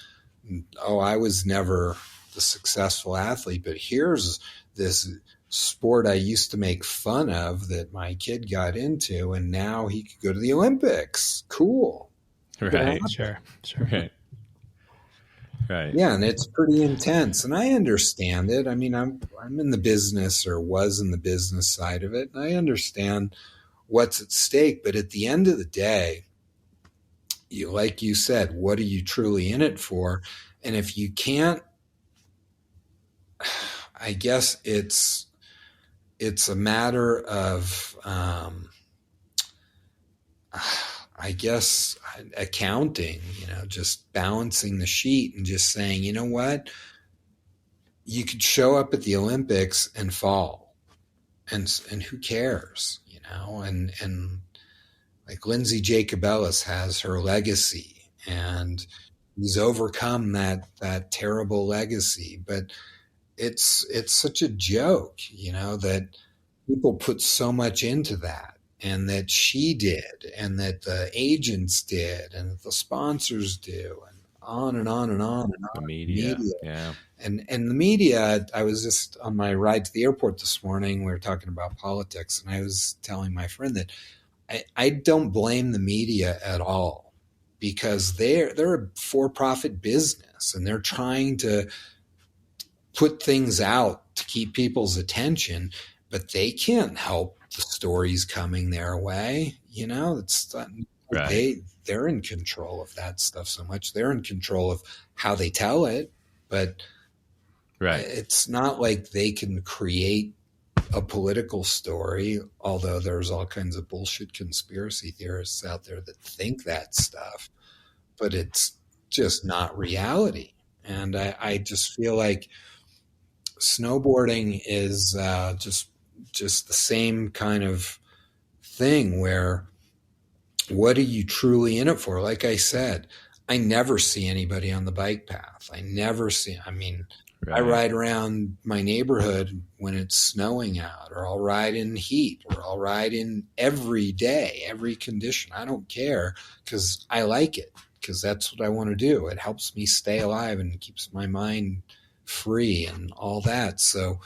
Speaker 1: I was never the successful athlete, but here's this sport I used to make fun of that my kid got into, and now he could go to the Olympics. Cool.
Speaker 3: Right.
Speaker 2: Sure.
Speaker 3: Right.
Speaker 1: Yeah, and it's pretty intense, and I understand it. I mean, I'm in the business, or was in the business side of it, and I understand what's at stake. But at the end of the day, like you said, what are you truly in it for? And if you can't, I guess it's a matter of, I guess, accounting, just balancing the sheet and just saying, you know what, you could show up at the Olympics and fall, and who cares, and like Lindsay Jacobellis has her legacy, and he's overcome that terrible legacy, but it's such a joke, that people put so much into that. and that she did, and that the agents did, and that the sponsors do, and on and on and on and
Speaker 3: The
Speaker 1: on.
Speaker 3: media. Yeah.
Speaker 1: And the media, I was just on my ride to the airport this morning, we were talking about politics, and I was telling my friend that I don't blame the media at all, because they're a for-profit business, and they're trying to put things out to keep people's attention, but they can't help the stories coming their way. It's
Speaker 3: Right.
Speaker 1: they're in control of that stuff so much. They're in control of how they tell it, but
Speaker 3: Right.
Speaker 1: it's not like they can create a political story, although there's all kinds of bullshit conspiracy theorists out there that think that stuff, but it's just not reality. And I just feel like snowboarding is just the same kind of thing, where what are you truly in it for? Like I said, I never see anybody on the bike path. I
Speaker 3: Right.
Speaker 1: ride around my neighborhood when it's snowing out, or I'll ride in heat, or I'll ride in every day, every condition. I don't care, because I like it, because that's what I want to do. It helps me stay alive and keeps my mind free and all that. So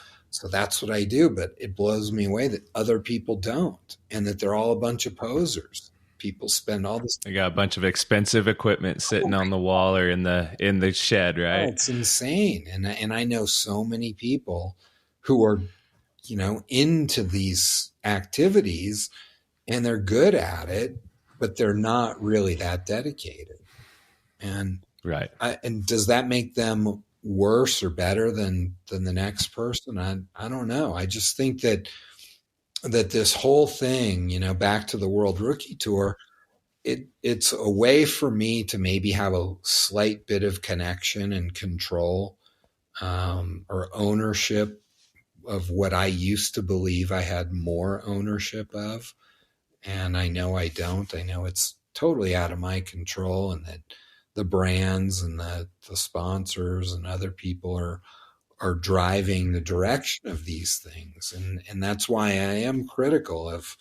Speaker 1: that's what I do. But it blows me away that other people don't, and that they're all a bunch of posers. People spend all this.
Speaker 3: I got a bunch of expensive equipment sitting on the wall or in the shed, right?
Speaker 1: It's insane. And I know so many people who are, into these activities, and they're good at it, but they're not really that dedicated. And
Speaker 3: Right.
Speaker 1: and does that make them worse or better than the next person? I don't know. I just think that this whole thing, back to the World Rookie Tour, it's a way for me to maybe have a slight bit of connection and control, or ownership of what I used to believe I had more ownership of. And I know I don't. I know it's totally out of my control, and that the brands and the sponsors and other people are driving the direction of these things. And that's why I am critical of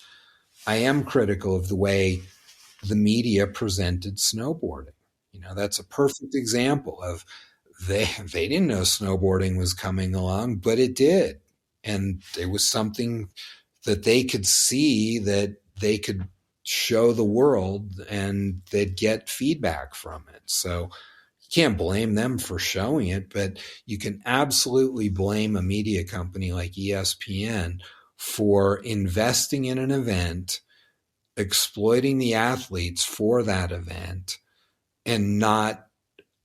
Speaker 1: the way the media presented snowboarding. That's a perfect example of, they didn't know snowboarding was coming along, but it did. And it was something that they could see, that they could show the world, and they'd get feedback from it. So you can't blame them for showing it, but you can absolutely blame a media company like ESPN for investing in an event, exploiting the athletes for that event, and not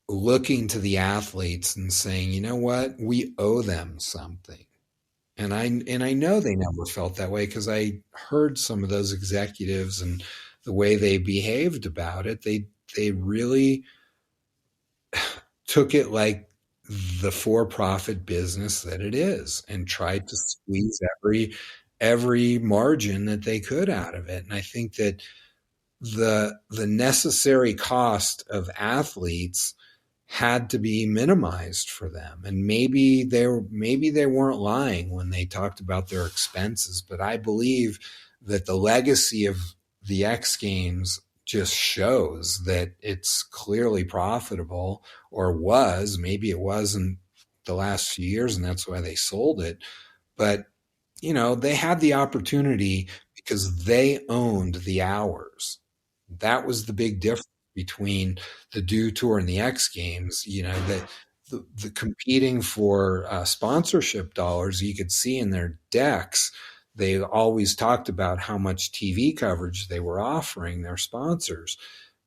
Speaker 1: looking to the athletes and saying, you know what, we owe them something. And I know they never felt that way, because I heard some of those executives and the way they behaved about it. They really took it like the for-profit business that it is, and tried to squeeze every margin that they could out of it. And I think that the necessary cost of athletes had to be minimized for them. And maybe they weren't lying when they talked about their expenses, but I believe that the legacy of the X Games just shows that it's clearly profitable, or was. Maybe it wasn't the last few years, and that's why they sold it. But they had the opportunity, because they owned the hours. That was the big difference between the Dew Tour and the X Games. The competing for sponsorship dollars, you could see in their decks, they always talked about how much TV coverage they were offering their sponsors.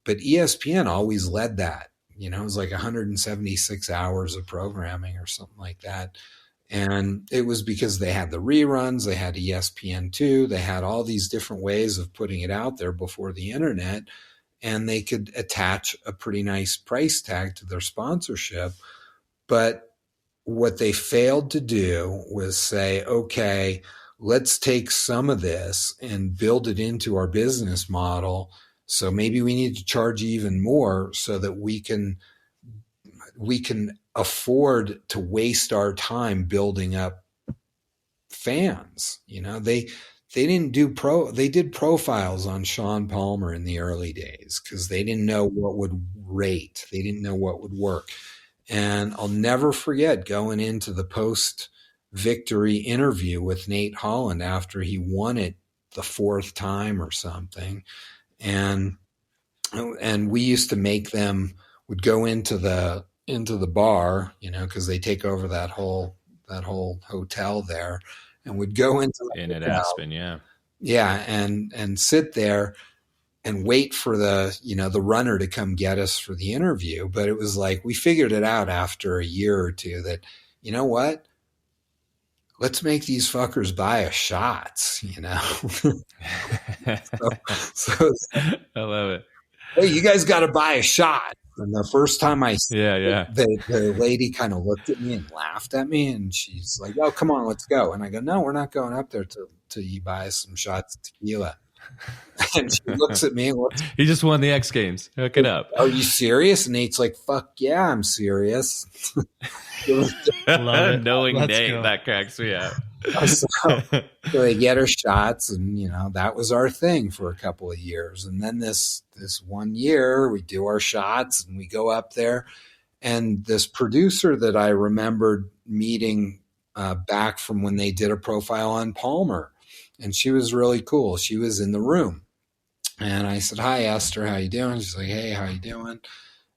Speaker 1: But ESPN always led that. It was like 176 hours of programming or something like that. And it was because they had the reruns, they had ESPN2, they had all these different ways of putting it out there before the internet, and they could attach a pretty nice price tag to their sponsorship. But what they failed to do was say, okay, let's take some of this and build it into our business model. So maybe we need to charge even more, so that we can afford to waste our time building up fans. they did profiles on Shaun Palmer in the early days because they didn't know what would rate. They didn't know what would work. And I'll never forget going into the post-victory interview with Nate Holland after he won it the fourth time or something. And we used to make them would go into the bar, because they take over that whole hotel there, and would go into
Speaker 3: in at Aspen,
Speaker 1: and sit there and wait for the runner to come get us for the interview. But it was like we figured it out after a year or two that, you know what? Let's make these fuckers buy us shots, So
Speaker 3: I love it.
Speaker 1: Hey, you guys got to buy a shot. And the first time I the lady kind of looked at me and laughed at me, and she's like, "Oh, come on, let's go." And I go, "No, we're not going up there till you buy us some shots of tequila." And she looks at me and looks.
Speaker 3: He just won the X Games. Hook it up.
Speaker 1: Are you serious? And Nate's like, "Fuck yeah, I'm serious."
Speaker 3: Knowing Nate, that cracks me up.
Speaker 1: So they get her shots, and that was our thing for a couple of years. And then this 1 year, we do our shots, and we go up there. And this producer that I remembered meeting back from when they did a profile on Palmer, and she was really cool. She was in the room, and I said, "Hi, Esther, how you doing?" She's like, "Hey, how you doing?"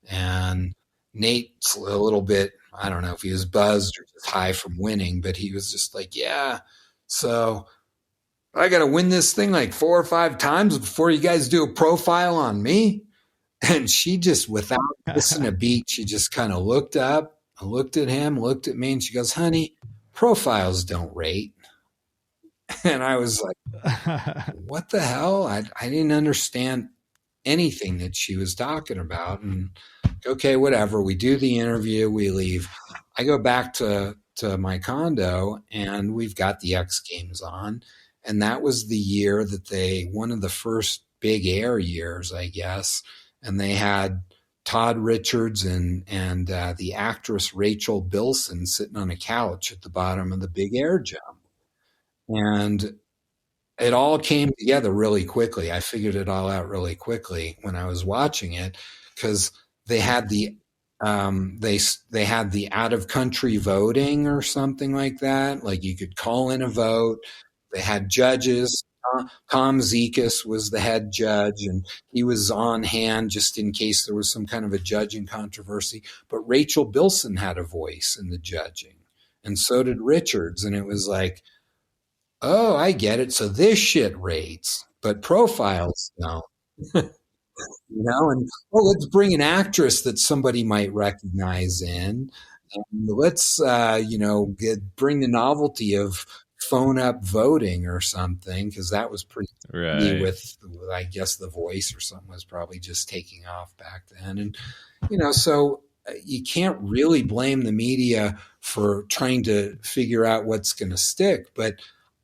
Speaker 1: And Nate's a little bit, I don't know if he was buzzed or just high from winning, but he was just like, "Yeah, so I got to win this thing like 4 or 5 times before you guys do a profile on me." And she just, without missing a beat, she just kind of looked up, looked at him, looked at me, and she goes, "Honey, profiles don't rate." And I was like, what the hell? I didn't understand anything that she was talking about. And okay, whatever. We do the interview, we leave. I go back to my condo, and we've got the X Games on. And that was the year that one of the first big air years, I guess. And they had Todd Richards and the actress Rachel Bilson sitting on a couch at the bottom of the big air jump. And it all came together really quickly. I figured it all out really quickly when I was watching it, because they had the they had the out of country voting or something like that. Like you could call in a vote. They had judges. Tom Zekas was the head judge, and he was on hand just in case there was some kind of a judging controversy. But Rachel Bilson had a voice in the judging, and so did Richards. And it was like, oh, I get it. So this shit rates, but profiles don't. And let's bring an actress that somebody might recognize in, and let's bring the novelty of phone up voting or something, because that was pretty
Speaker 3: right.
Speaker 1: with I guess The Voice or something was probably just taking off back then. And so you can't really blame the media for trying to figure out what's going to stick, but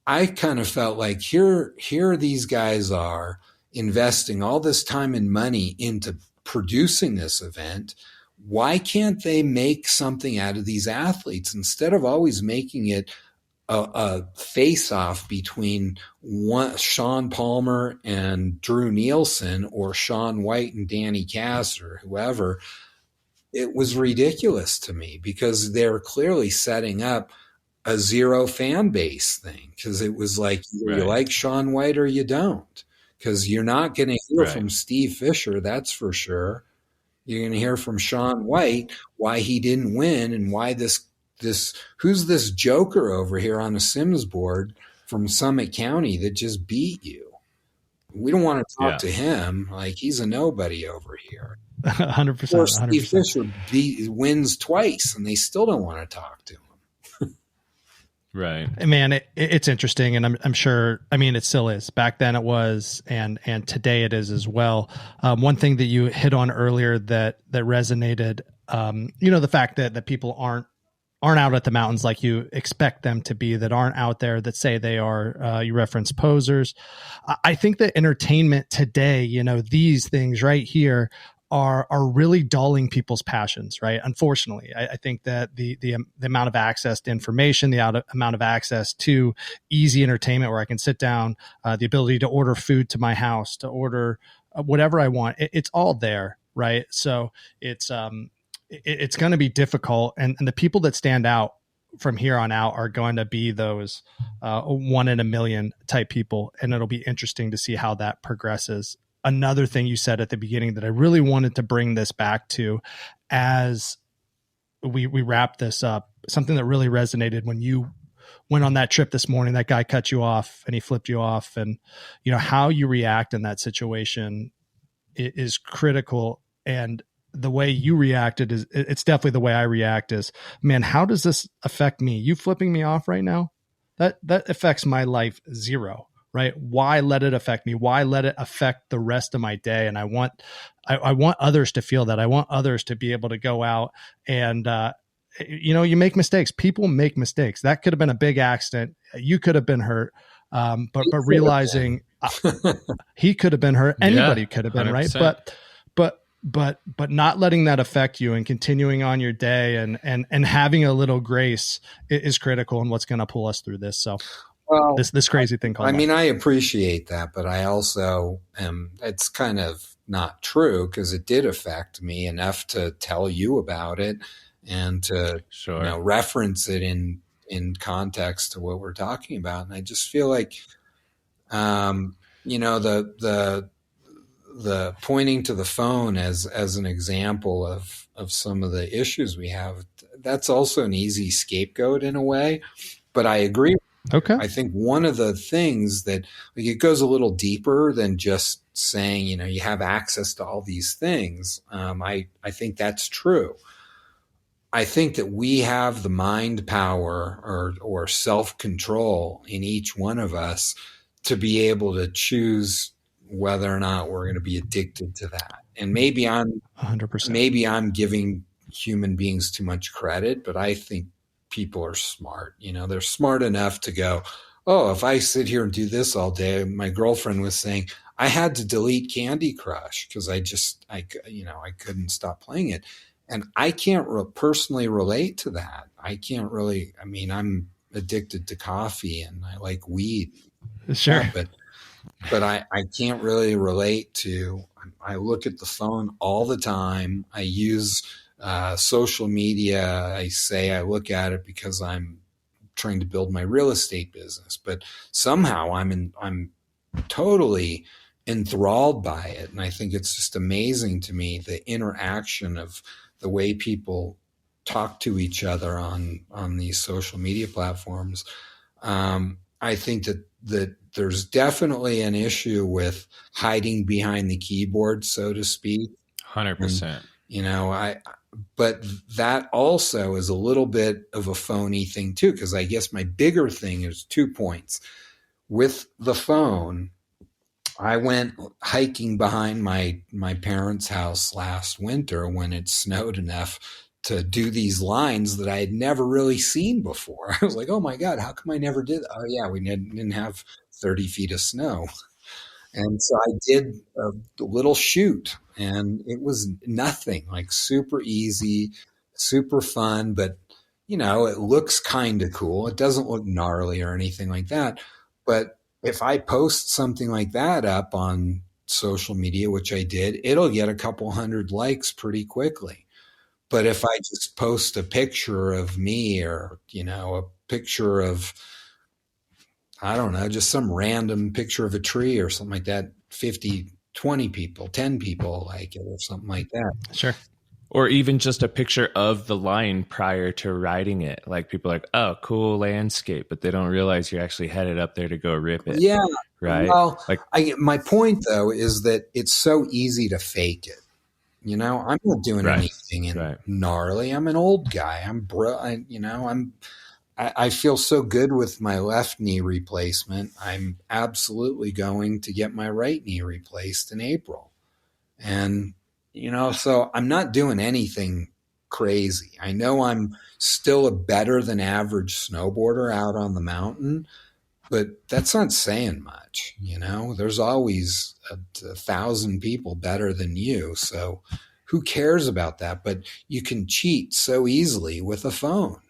Speaker 1: I kind of felt like here these guys are investing all this time and money into producing this event. Why can't they make something out of these athletes instead of always making it a face-off between Shaun Palmer and Drew Nielsen, or Shaun White and Danny Cass, or whoever? It was ridiculous to me, because they're clearly setting up a zero fan base thing, because it was like, either you like Shaun White or you don't, because you're not going to hear from Steve Fisher, that's for sure. You're going to hear from Shaun White why he didn't win, and why this who's this joker over here on a Sims board from Summit County that just beat you. We don't want to talk to him. Like, he's a nobody over here.
Speaker 2: 100%.
Speaker 1: Or Steve Fisher wins twice, and they still don't want to talk to him.
Speaker 3: Right.
Speaker 2: Man, it's interesting, and I'm sure, I mean, it still is. Back then it was, and today it is as well. One thing that you hit on earlier that resonated, the fact that people aren't out at the mountains like you expect them to be, that aren't out there, that say they are. You reference posers. I think that entertainment today, these things right here are really dulling people's passions, right? Unfortunately, I think that the amount of access to information, the amount of access to easy entertainment where I can sit down, the ability to order food to my house, to order whatever I want, it's all there, right? So it's going to be difficult, and the people that stand out from here on out are going to be those 1 in a million type people, and it'll be interesting to see how that progresses. Another thing you said at the beginning that I really wanted to bring this back to as we wrap this up, something that really resonated when you went on that trip this morning, that guy cut you off and he flipped you off, and how you react in that situation is critical. And the way you reacted it's definitely the way I react is, man, how does this affect me? You flipping me off right now? That affects my life zero. Right? Why let it affect me? Why let it affect the rest of my day? And I want others to feel that. I want others to be able to go out and, you make mistakes. People make mistakes. That could have been a big accident. You could have been hurt. But realizing he could have been hurt. Anybody could have been, 100%. Right? But not letting that affect you and continuing on your day and having a little grace is critical in what's going to pull us through this. So, well, this crazy thing called life.
Speaker 1: I appreciate that, but I also it's kind of not true, because it did affect me enough to tell you about it and to reference it in context to what we're talking about. And I just feel like the pointing to the phone as an example of some of the issues we have, that's also an easy scapegoat in a way. But I agree.
Speaker 2: Okay.
Speaker 1: I think one of the things that it goes a little deeper than just saying, you have access to all these things. I think that's true. I think that we have the mind power or self-control in each one of us to be able to choose whether or not we're going to be addicted to that. And maybe I'm
Speaker 2: 100%.
Speaker 1: Maybe I'm giving human beings too much credit, but I think people are smart. They're smart enough to go, oh, if I sit here and do this all day. My girlfriend was saying I had to delete Candy Crush because I couldn't stop playing it. And I can't personally relate to that. I can't really, I'm addicted to coffee and I like weed.
Speaker 2: Sure.
Speaker 1: But I can't really relate to, I look at the phone all the time. I use social media. I say I look at it because I'm trying to build my real estate business, but somehow I'm totally enthralled by it. And I think it's just amazing to me, the interaction of the way people talk to each other on these social media platforms. I think that there's definitely an issue with hiding behind the keyboard, so to speak.
Speaker 3: 100%.
Speaker 1: But that also is a little bit of a phony thing too, because I guess my bigger thing is 2 points. With the phone, I went hiking behind my parents' house last winter when it snowed enough to do these lines that I had never really seen before. I was like, oh my God, how come I never did that? Oh yeah, we didn't have 30 feet of snow. And so I did a little shoot, and it was nothing, like super easy, super fun, but it looks kind of cool. It doesn't look gnarly or anything like that. But if I post something like that up on social media, which I did, it'll get a couple hundred likes pretty quickly. But if I just post a picture of me or, a picture of, I don't know, just some random picture of a tree or something like that, 50, 20 people, 10 people like it or something like that.
Speaker 2: Sure.
Speaker 3: Or even just a picture of the line prior to riding it. Like people are like, oh, cool landscape, but they don't realize you're actually headed up there to go rip it.
Speaker 1: Yeah.
Speaker 3: Right.
Speaker 1: Well, my point though is that it's so easy to fake it. I'm not doing anything gnarly. I'm an old guy. I feel so good with my left knee replacement. I'm absolutely going to get my right knee replaced in April. And, so I'm not doing anything crazy. I know I'm still a better than average snowboarder out on the mountain, but that's not saying much. There's always 1,000 people better than you. So who cares about that? But you can cheat so easily with a phone.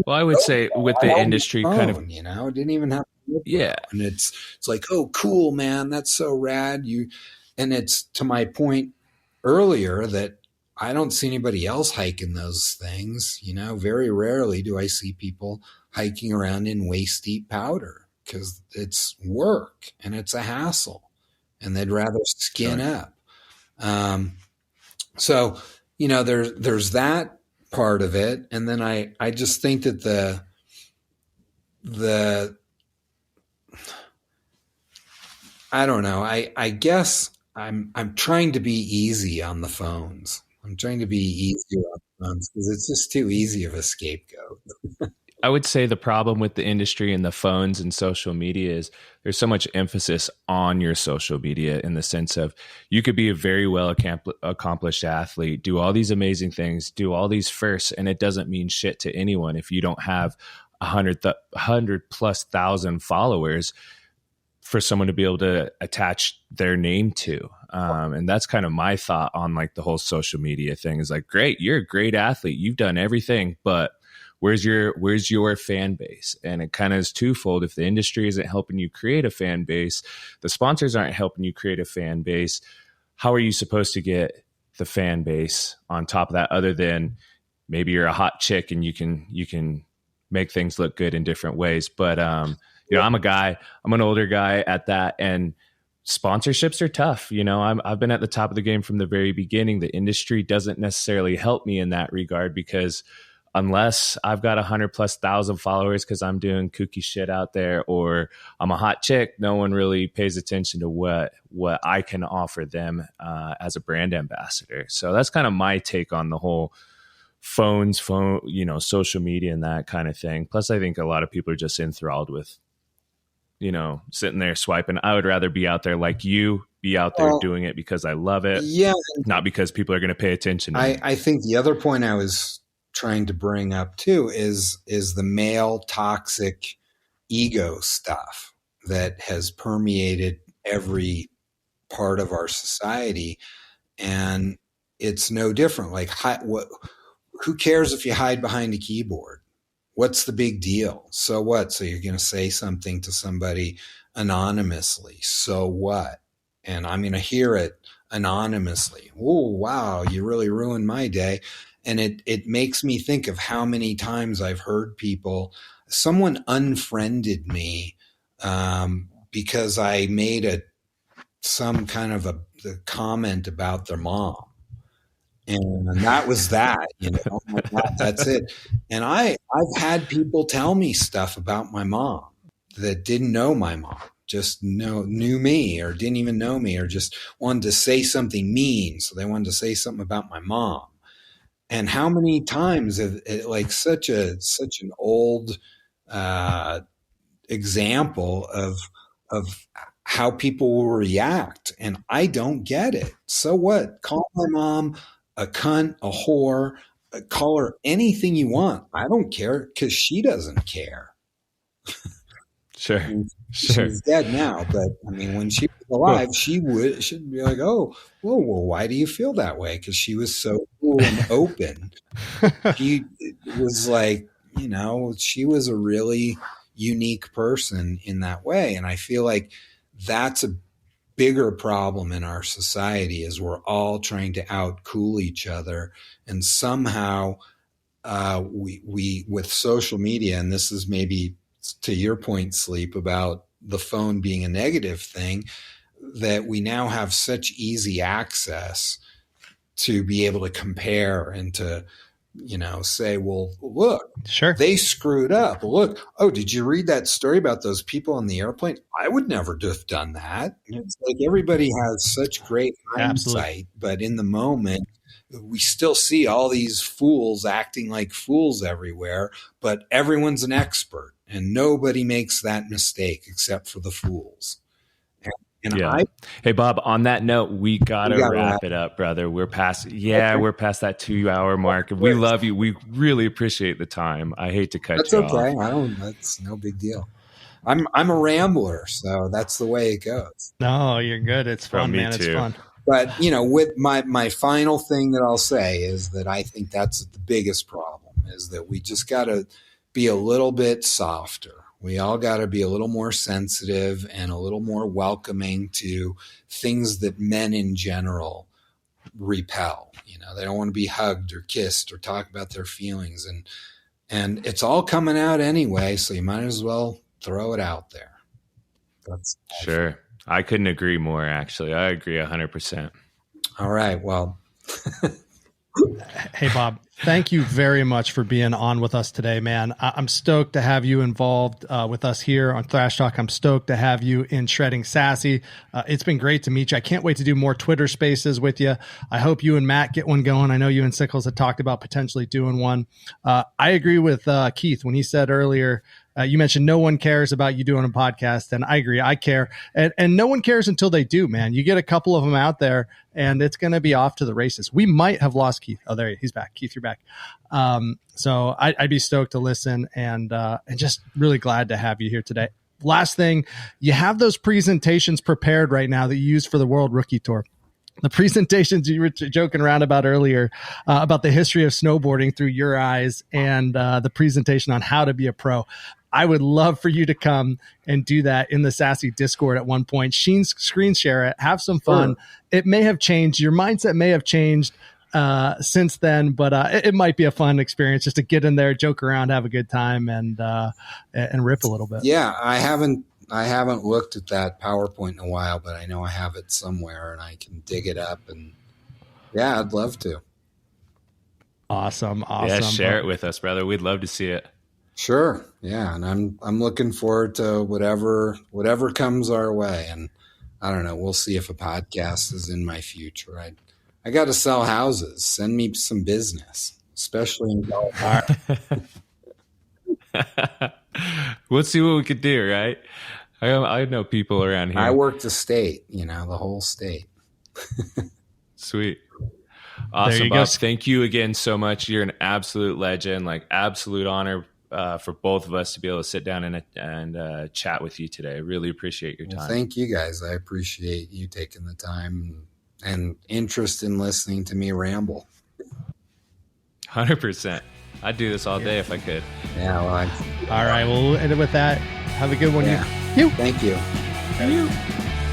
Speaker 3: Well, I would say with the industry kind of,
Speaker 1: it didn't even have to
Speaker 3: yeah.
Speaker 1: And it's like, oh, cool, man. That's so rad. And it's to my point earlier that I don't see anybody else hiking those things. Very rarely do I see people hiking around in waist deep powder because it's work and it's a hassle and they'd rather skin up. So, there's that part of it. And then I just think that I don't know. I guess I'm trying to be easy on the phones. I'm trying to be easier on the phones because it's just too easy of a scapegoat.
Speaker 3: I would say the problem with the industry and the phones and social media is there's so much emphasis on your social media in the sense of you could be a very well accomplished athlete, do all these amazing things, do all these firsts, and it doesn't mean shit to anyone if you don't have 100,000+ followers for someone to be able to attach their name to. And that's kind of my thought on like the whole social media thing is like, great, you're a great athlete. You've done everything, but where's your fan base? And it kind of is twofold. If the industry isn't helping you create a fan base, the sponsors aren't helping you create a fan base, how are you supposed to get the fan base on top of that other than maybe you're a hot chick and you can make things look good in different ways? But I'm an older guy at that, and sponsorships are tough. I've been at the top of the game from the very beginning. The industry doesn't necessarily help me in that regard because unless I've got 100,000+ followers because I'm doing kooky shit out there or I'm a hot chick, no one really pays attention to what I can offer them as a brand ambassador. So that's kind of my take on the whole phone, social media and that kind of thing. Plus, I think a lot of people are just enthralled with, sitting there swiping. I would rather be out there like you, be out there doing it because I love it. Yeah. Not because people are going to pay attention to me.
Speaker 1: I think the other point I was trying to bring up too is the male toxic ego stuff that has permeated every part of our society. And it's no different. Like, who cares if you hide behind a keyboard? What's the big deal? So what? So you're going to say something to somebody anonymously. So what? And I'm going to hear it anonymously. Oh, wow, you really ruined my day. And it makes me think of how many times I've heard someone unfriended me because I made some kind of a comment about their mom. And that was that, oh my God, that's it. And I've had people tell me stuff about my mom that didn't know my mom, just knew me or didn't even know me or just wanted to say something mean. So they wanted to say something about my mom. And how many times like such an old example of how people will react. And I don't get it. So what? Call my mom a cunt, a whore, call her anything you want. I don't care because she doesn't care.
Speaker 3: Sure.
Speaker 1: She's dead now, but I mean, when she was alive, she'd be like, oh, well, why do you feel that way? Because she was so cool and open. She was like, she was a really unique person in that way. And I feel like that's a bigger problem in our society is we're all trying to out-cool each other. And somehow we with social media, and this is maybe to your point, Sleep, about the phone being a negative thing, that we now have such easy access to be able to compare and to, say, well, look,
Speaker 2: sure,
Speaker 1: they screwed up. Look, oh, did you read that story about those people on the airplane? I would never have done that. It's like everybody has such great hindsight, but in the moment, we still see all these fools acting like fools everywhere, but everyone's an expert and nobody makes that mistake except for the fools.
Speaker 3: Hey, Bob, on that note, we gotta wrap it up, brother. We're past that 2-hour mark. We love you. We really appreciate the time. I hate to cut you off.
Speaker 1: That's okay. That's no big deal. I'm a rambler, so that's the way it goes.
Speaker 2: No, you're good. It's fun, man.
Speaker 3: too.
Speaker 2: It's fun.
Speaker 1: But, you know, with my final thing that I'll say is that I think that's the biggest problem, is that we just got to be a little bit softer. We all got to be a little more sensitive and a little more welcoming to things that men in general repel. You know, they don't want to be hugged or kissed or talk about their feelings. And it's all coming out anyway, so you might as well throw it out there. That's
Speaker 3: sure. I couldn't agree more, actually. I agree 100%.
Speaker 1: All right. Well,
Speaker 2: hey, Bob, thank you very much for being on with us today, man. I'm stoked to have you involved with us here on Thrash Talk. I'm stoked to have you in Shredding Sassy. It's been great to meet you. I can't wait to do more Twitter spaces with you. I hope you and Matt get one going. I know you and Sickles had talked about potentially doing one. I agree with Keith when he said earlier, you mentioned no one cares about you doing a podcast, and I agree. I care, and no one cares until they do, man. You get a couple of them out there, and it's going to be off to the races. We might have lost Keith. Oh, there he's back. Keith, you're back. So I'd be stoked to listen, and just really glad to have you here today. Last thing, you have those presentations prepared right now that you use for the World Rookie Tour. The presentations you were joking around about earlier about the history of snowboarding through your eyes, and the presentation on how to be a pro. I would love for you to come and do that in the Sassy Discord at one point. Screen share it, have some fun. Sure. It may have changed. Your mindset may have changed since then, but it might be a fun experience just to get in there, joke around, have a good time, and rip a little bit.
Speaker 1: Yeah, I haven't looked at that PowerPoint in a while, but I know I have it somewhere and I can dig it up. And yeah, I'd love to.
Speaker 2: Awesome.
Speaker 3: Yeah, share it with us, brother. We'd love to see it.
Speaker 1: Sure. Yeah. And I'm looking forward to whatever comes our way. And I don't know, we'll see if a podcast is in my future. I got to sell houses. Send me some business, especially in California.
Speaker 3: We'll see what we could do, right? I know people around here.
Speaker 1: I work the state, the whole state.
Speaker 3: Sweet. Awesome, Bob. Thank you again so much. You're an absolute legend, like absolute honor for both of us to be able to sit down and chat with you today. I really appreciate your time.
Speaker 1: Well, thank you guys. I appreciate you taking the time and interest in listening to me ramble.
Speaker 3: 100%. I'd do this all day if I could.
Speaker 1: Yeah, well,
Speaker 2: all right, well, we'll end it with that. Have a good one.
Speaker 1: Yeah.
Speaker 2: You.
Speaker 1: Thank you.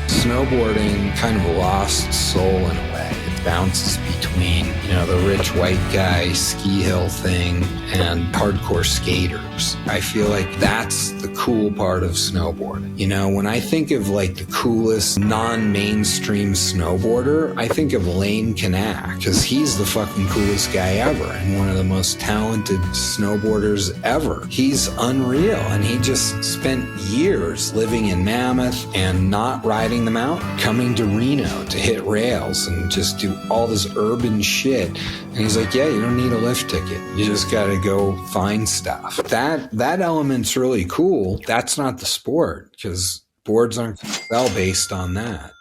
Speaker 1: Snowboarding kind of lost soul in a way. It bounces between, the rich white guy ski hill thing and hardcore skaters. I feel like that's the cool part of snowboarding. When I think of like the coolest non-mainstream snowboarder, I think of Lane Kanak, because he's the fucking coolest guy ever and one of the most talented snowboarders ever. He's unreal, and he just spent years living in Mammoth and not riding the mountain, coming to Reno to hit rails and just do all this urban shit. And he's like, yeah, you don't need a lift ticket. You just got to go find stuff. That element's really cool. That's not the sport, because boards aren't sell based on that.